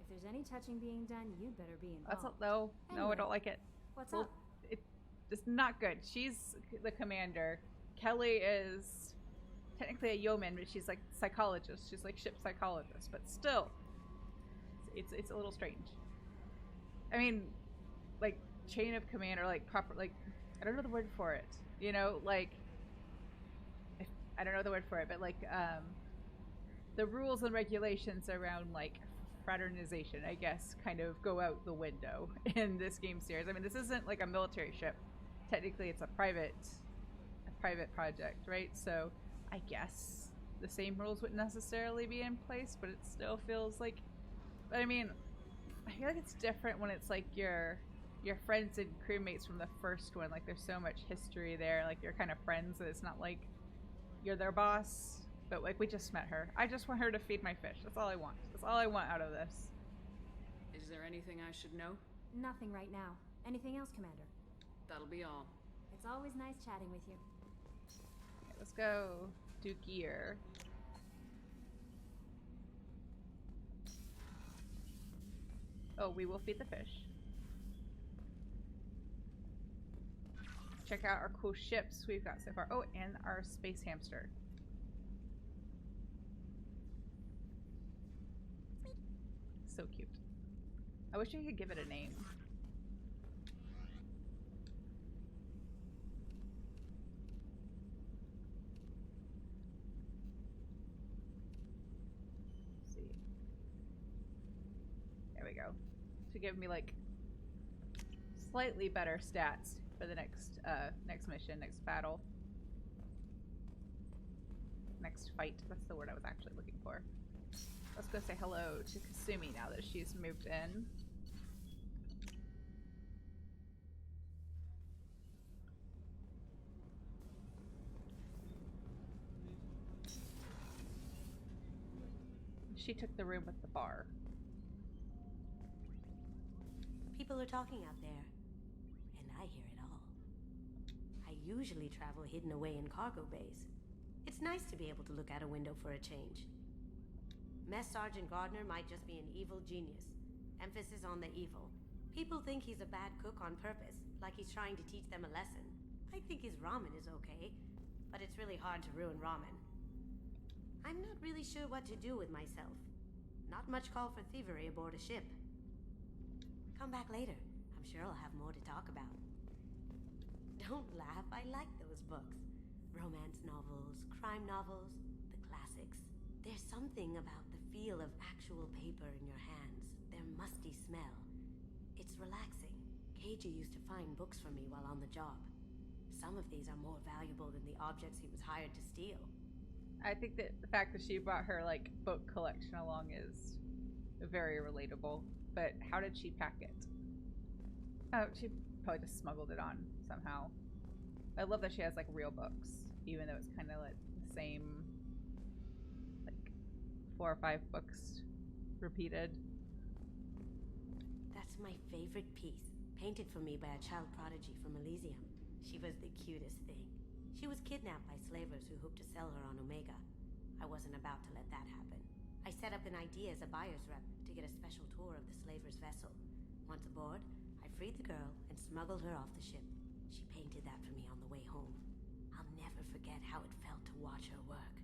If there's any touching being done, you'd better be involved. That's no, anyway, no, I don't like it. What's up? It's not good. She's the commander. Kelly is technically a yeoman, but she's like psychologist. She's like ship psychologist, but still, it's a little strange. I mean, like chain of command or like proper, like I don't know the word for it. You know, like I don't know the word for it, but like the rules and regulations around like fraternization, I guess, kind of go out the window in this game series. I mean, this isn't like a military ship. Technically, it's a private project, right? So I guess the same rules wouldn't necessarily be in place, but it still feels like, but I mean, I feel like it's different when it's like your your friends and crewmates from the first one. Like, there's so much history there. Like, you're kind of friends. So it's not like you're their boss. But, like, we just met her. I just want her to feed my fish. That's all I want. That's all I want out of this. Is there anything I should know? Nothing right now. Anything else, Commander? That'll be all. It's always nice chatting with you. Okay, let's go do gear. Oh, we will feed the fish. Check out our cool ships we've got so far. Oh, and our space hamster. So cute. I wish I could give it a name. Let's see. There we go. To give me like slightly better stats for the next mission, next battle. Next fight. That's the word I was actually looking for. Let's go say hello to Kasumi now that she's moved in. She took the room with the bar. People are talking out there, and I hear it all. I usually travel hidden away in cargo bays. It's nice to be able to look out a window for a change. Mess Sergeant Gardner might just be an evil genius. Emphasis on the evil. People think he's a bad cook on purpose, like he's trying to teach them a lesson. I think his ramen is okay, but it's really hard to ruin ramen. I'm not really sure what to do with myself. Not much call for thievery aboard a ship. Come back later. I'm sure I'll have more to talk about. Don't laugh, I like those books. Romance novels, crime novels, the classics. There's something about the feel of actual paper in your hands, their musty smell. It's relaxing. Keiji used to find books for me while on the job. Some of these are more valuable than the objects he was hired to steal. I think that the fact that she brought her like book collection along is very relatable. But how did she pack it? Oh, she probably just smuggled it on somehow. I love that she has like real books, even though it's kind of like the same, like 4 or 5 books repeated. That's my favorite piece, painted for me by a child prodigy from Elysium. She was the cutest thing. She was kidnapped by slavers who hoped to sell her on Omega. I wasn't about to let that happen. I set up an ID as a buyer's rep to get a special tour of the slaver's vessel. Once aboard, I freed the girl and smuggled her off the ship. She painted that for me on the way home. I'll never forget how it felt to watch her work.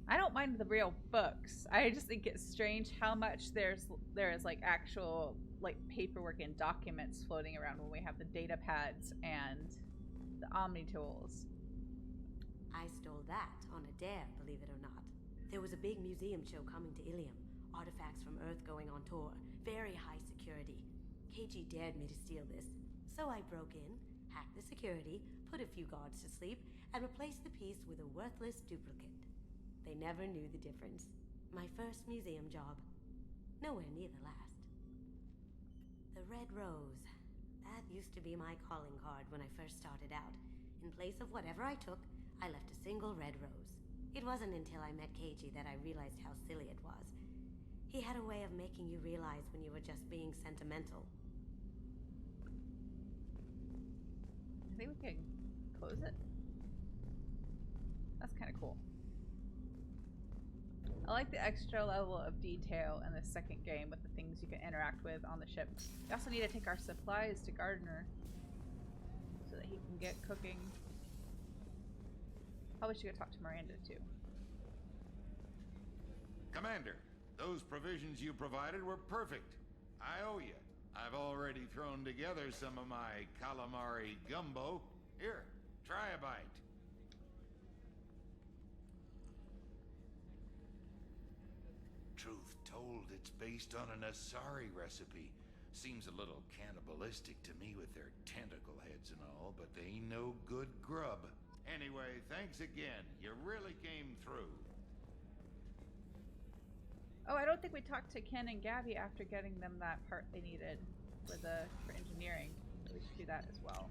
I don't mind the real books. I just think it's strange how much there is like actual like paperwork and documents floating around when we have the data pads and the Omni tools. I stole that on a dare, believe it or not. There was a big museum show coming to Ilium. Artifacts from Earth going on tour. Very high security. Keiji dared me to steal this. So I broke in, hacked the security, put a few guards to sleep, and replaced the piece with a worthless duplicate. They never knew the difference. My first museum job. Nowhere near the last. The Red Rose. That used to be my calling card when I first started out. In place of whatever I took, I left a single red rose. It wasn't until I met Keiji that I realized how silly it was. He had a way of making you realize when you were just being sentimental. I think we can close it. That's kind of cool. I like the extra level of detail in the second game with the things you can interact with on the ship. We also need to take our supplies to Gardner so that he can get cooking. Probably should go talk to Miranda too. Commander, those provisions you provided were perfect. I owe you. I've already thrown together some of my calamari gumbo. Here, try a bite. Truth told, it's based on an Asari recipe. Seems a little cannibalistic to me with their tentacle heads and all, but they ain't no good grub. Anyway, thanks again. You really came through. Oh, I don't think we talked to Ken and Gabby after getting them that part they needed. for engineering. So we should do that as well.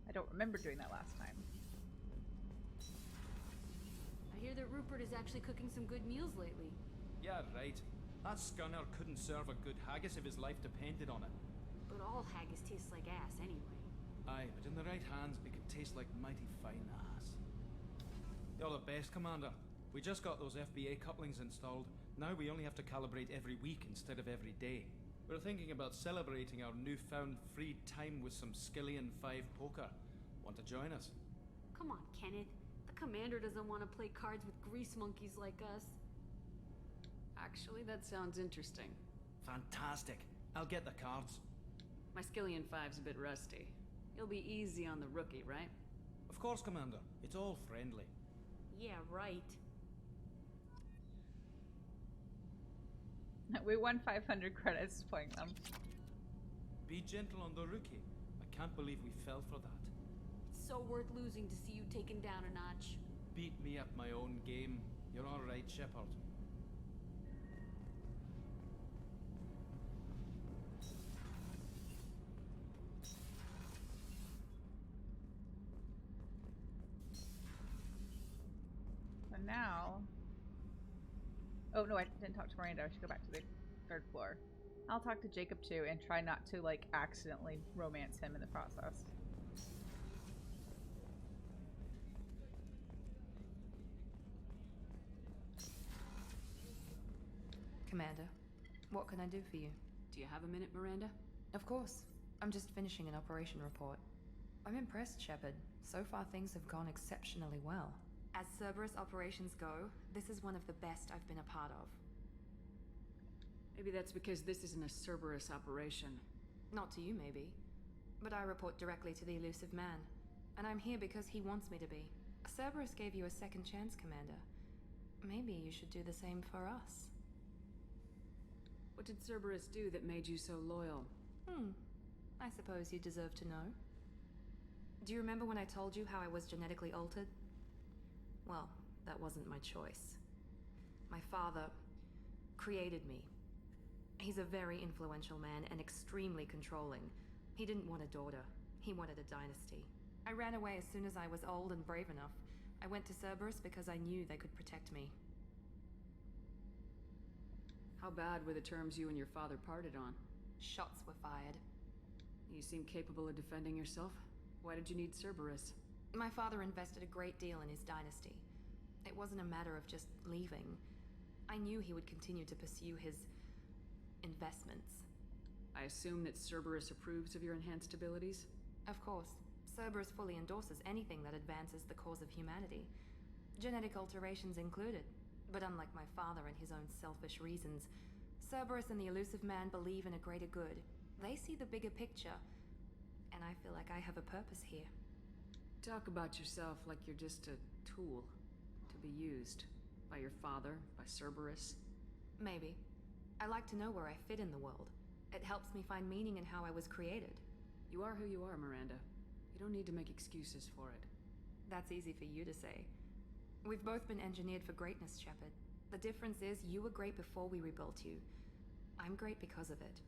I don't remember doing that last time. I hear that Rupert is actually cooking some good meals lately. Yeah, right. That scunner couldn't serve a good haggis if his life depended on it. But all haggis tastes like ass anyway. Aye, but in the right hands, it could taste like mighty fine ass. You're the best, Commander. We just got those FBA couplings installed. Now we only have to calibrate every week instead of every day. We're thinking about celebrating our newfound free time with some Skillian 5 poker. Want to join us? Come on, Kenneth. The commander doesn't want to play cards with grease monkeys like us. Actually, that sounds interesting. Fantastic. I'll get the cards. My Skillian 5's a bit rusty. You'll be easy on the rookie, right? Of course, Commander. It's all friendly. Yeah, right. We won 500 credits playing them. Be gentle on the rookie. I can't believe we fell for that. It's so worth losing to see you taken down a notch. Beat me at my own game. You're all right, Shepard. So now... Oh no, I didn't talk to Miranda. I should go back to the 3rd floor. I'll talk to Jacob too and try not to like accidentally romance him in the process. Commander, what can I do for you? Do you have a minute, Miranda? Of course. I'm just finishing an operation report. I'm impressed, Shepard. So far things have gone exceptionally well. As Cerberus operations go, this is one of the best I've been a part of. Maybe that's because this isn't a Cerberus operation. Not to you, maybe. But I report directly to the elusive man. And I'm here because he wants me to be. Cerberus gave you a second chance, Commander. Maybe you should do the same for us. What did Cerberus do that made you so loyal? I suppose you deserve to know. Do you remember when I told you how I was genetically altered? Well, that wasn't my choice. My father created me. He's a very influential man and extremely controlling. He didn't want a daughter. He wanted a dynasty. I ran away as soon as I was old and brave enough. I went to Cerberus because I knew they could protect me. How bad were the terms you and your father parted on? Shots were fired. You seem capable of defending yourself. Why did you need Cerberus? My father invested a great deal in his dynasty. It wasn't a matter of just leaving. I knew he would continue to pursue his investments. I assume that Cerberus approves of your enhanced abilities? Of course. Cerberus fully endorses anything that advances the cause of humanity. Genetic alterations included. But unlike my father and his own selfish reasons, Cerberus and the elusive man believe in a greater good. They see the bigger picture, and I feel like I have a purpose here. Talk about yourself like you're just a tool to be used by your father, by Cerberus. Maybe. I like to know where I fit in the world. It helps me find meaning in how I was created. You are who you are, Miranda. You don't need to make excuses for it. That's easy for you to say. We've both been engineered for greatness, Shepard. The difference is you were great before we rebuilt you. I'm great because of it.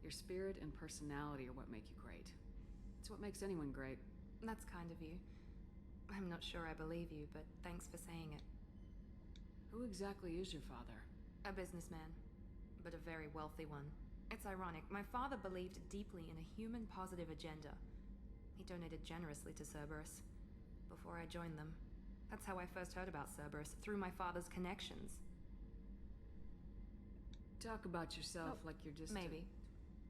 Your spirit and personality are what make you great. It's what makes anyone great. That's kind of you. I'm not sure I believe you, but thanks for saying it. Who exactly is your father? A businessman, but a very wealthy one. It's ironic. My father believed deeply in a human-positive agenda. He donated generously to Cerberus before I joined them. That's how I first heard about Cerberus, through my father's connections. Talk about yourself like you're just maybe.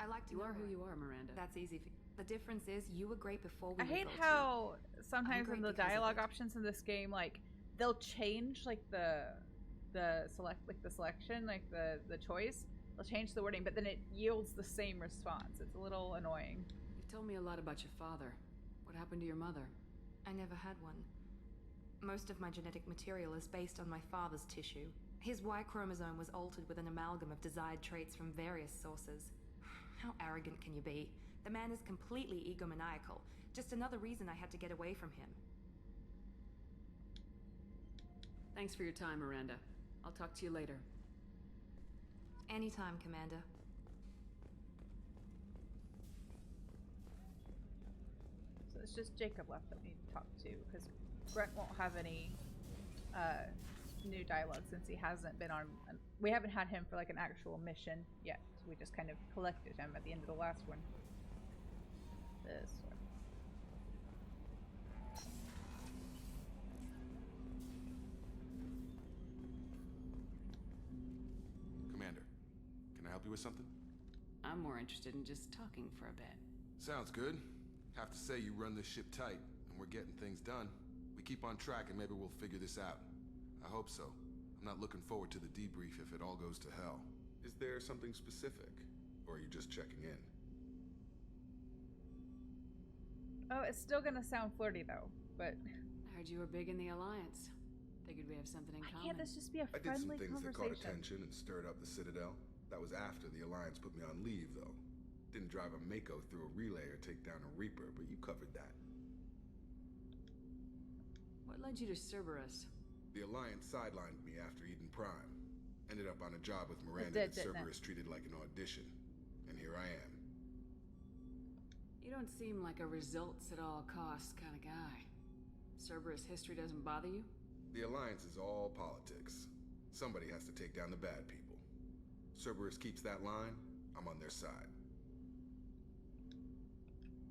I like to You know are who where- you are, Miranda. That's easy for you. The difference is you were great before we I hate rebuilt how you. sometimes I'm in great the because of dialogue it. options in this game, like they'll change like the selection, like the choice. They'll change the wording, but then it yields the same response. It's a little annoying. You've told me a lot about your father. What happened to your mother? I never had one. Most of my genetic material is based on my father's tissue. His Y chromosome was altered with an amalgam of desired traits from various sources. How arrogant can you be? The man is completely egomaniacal. Just another reason I had to get away from him. Thanks for your time, Miranda. I'll talk to you later. Anytime, Commander. So it's just Jacob left that we need to talk to, because Grunt won't have any new dialogue since he hasn't been on. We haven't had him for like an actual mission yet. We just kind of collected him at the end of the last one. This one. Commander, can I help you with something? I'm more interested in just talking for a bit. Sounds good. Have to say you run this ship tight, and we're getting things done. We keep on track and maybe we'll figure this out. I hope so. I'm not looking forward to the debrief if it all goes to hell. Is there something specific? Or are you just checking in? Oh, it's still gonna sound flirty though, but... I heard you were big in the Alliance. Figured we have something in common. Can't this just be a I did some friendly things that caught conversation? attention and stirred up the Citadel. That was after the Alliance put me on leave, though. Didn't drive a Mako through a relay or take down a Reaper, but you covered that. What led you to Cerberus? The Alliance sidelined me after Eden Prime. Ended up on a job with Miranda that Cerberus treated like an audition. And here I am. You don't seem like a results at all costs kind of guy. Cerberus history doesn't bother you? The Alliance is all politics. Somebody has to take down the bad people. Cerberus keeps that line, I'm on their side.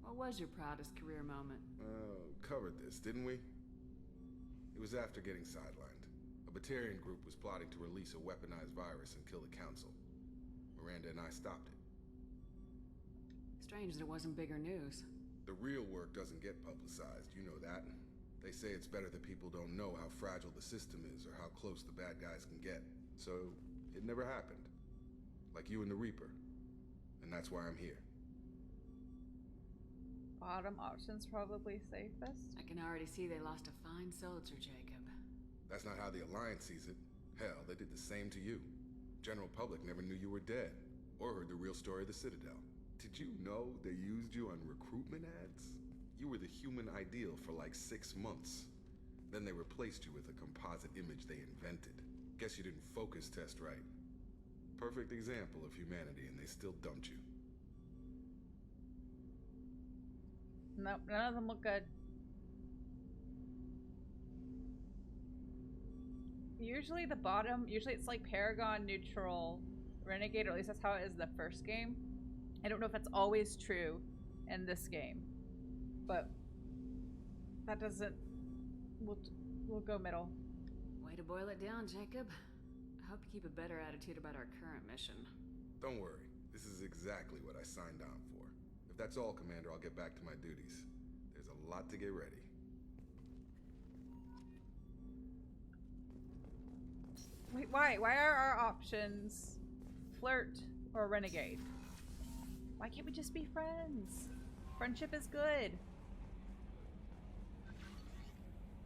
What was your proudest career moment? Covered this, didn't we? It was after getting sidelined. A Batarian group was plotting to release a weaponized virus and kill the Council. Miranda and I stopped it. Strange that it wasn't bigger news. The real work doesn't get publicized, you know that. They say it's better that people don't know how fragile the system is or how close the bad guys can get. So, it never happened. Like you and the Reaper. And that's why I'm here. Bottom option's probably safest. I can already see they lost a fine soldier, Jacob. That's not how the Alliance sees it. Hell, they did the same to you. General public never knew you were dead, or heard the real story of the Citadel. Did you know they used you on recruitment ads? You were the human ideal for like 6 months. Then they replaced you with a composite image they invented. Guess you didn't focus test right. Perfect example of humanity, and they still dumped you. Nope, none of them look good. Usually the bottom, it's like Paragon, Neutral, Renegade, or at least that's how it is in the first game. I don't know if that's always true in this game, but that doesn't, we'll go middle. Way to boil it down, Jacob. I hope you keep a better attitude about our current mission. Don't worry, this is exactly what I signed on for. If that's all, Commander, I'll get back to my duties. There's a lot to get ready. Wait, why? Why are our options flirt or renegade? Why can't we just be friends? Friendship is good.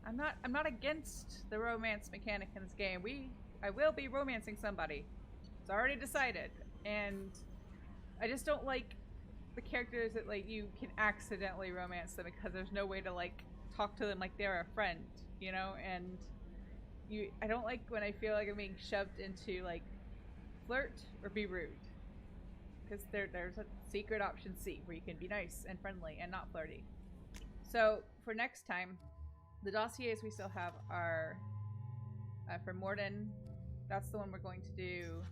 I'm not against the romance mechanic in this game. I will be romancing somebody. It's already decided. And I just don't like the characters that like you can accidentally romance them because there's no way to like talk to them like they're a friend, you know? And I don't like when I feel like I'm being shoved into like flirt or be rude. Because there's a secret option C where you can be nice and friendly and not flirty. So for next time, the dossiers we still have are for Morden. That's the one we're going to do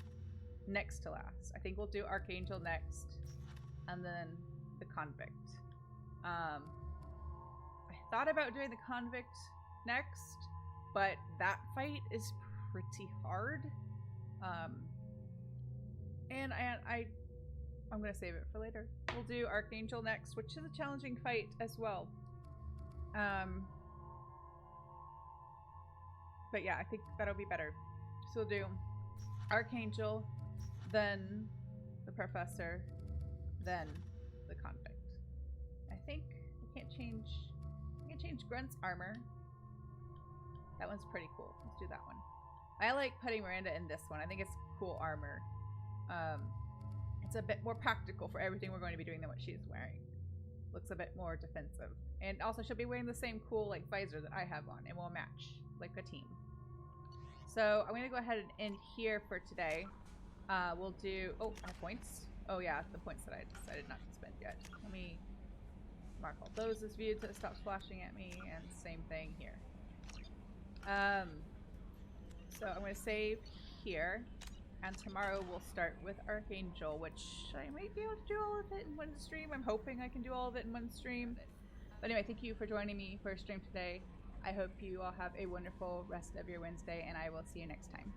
next to last. I think we'll do Archangel next, and then the Convict. I thought about doing the Convict next, but that fight is pretty hard. And I'm gonna save it for later. We'll do Archangel next, which is a challenging fight as well. But yeah, I think that'll be better. So we'll do Archangel, then the Professor, then the Convict. I think I can change Grunt's armor. That one's pretty cool. Let's do that one. I like putting Miranda in this one. I think it's cool armor. It's a bit more practical for everything we're going to be doing than what she's wearing. Looks a bit more defensive. And also she'll be wearing the same cool like visor that I have on, and we'll match like a team. So I'm going to go ahead and end here for today. We'll do, oh, our points. Oh yeah, the points that I decided not to spend yet. Let me mark all those as viewed so it stops flashing at me, and same thing here. So I'm going to save here, and tomorrow we'll start with Archangel, which I might be able to do all of it in one stream. I'm hoping I can do all of it in one stream. But anyway, thank you for joining me for a stream today. I hope you all have a wonderful rest of your Wednesday, and I will see you next time.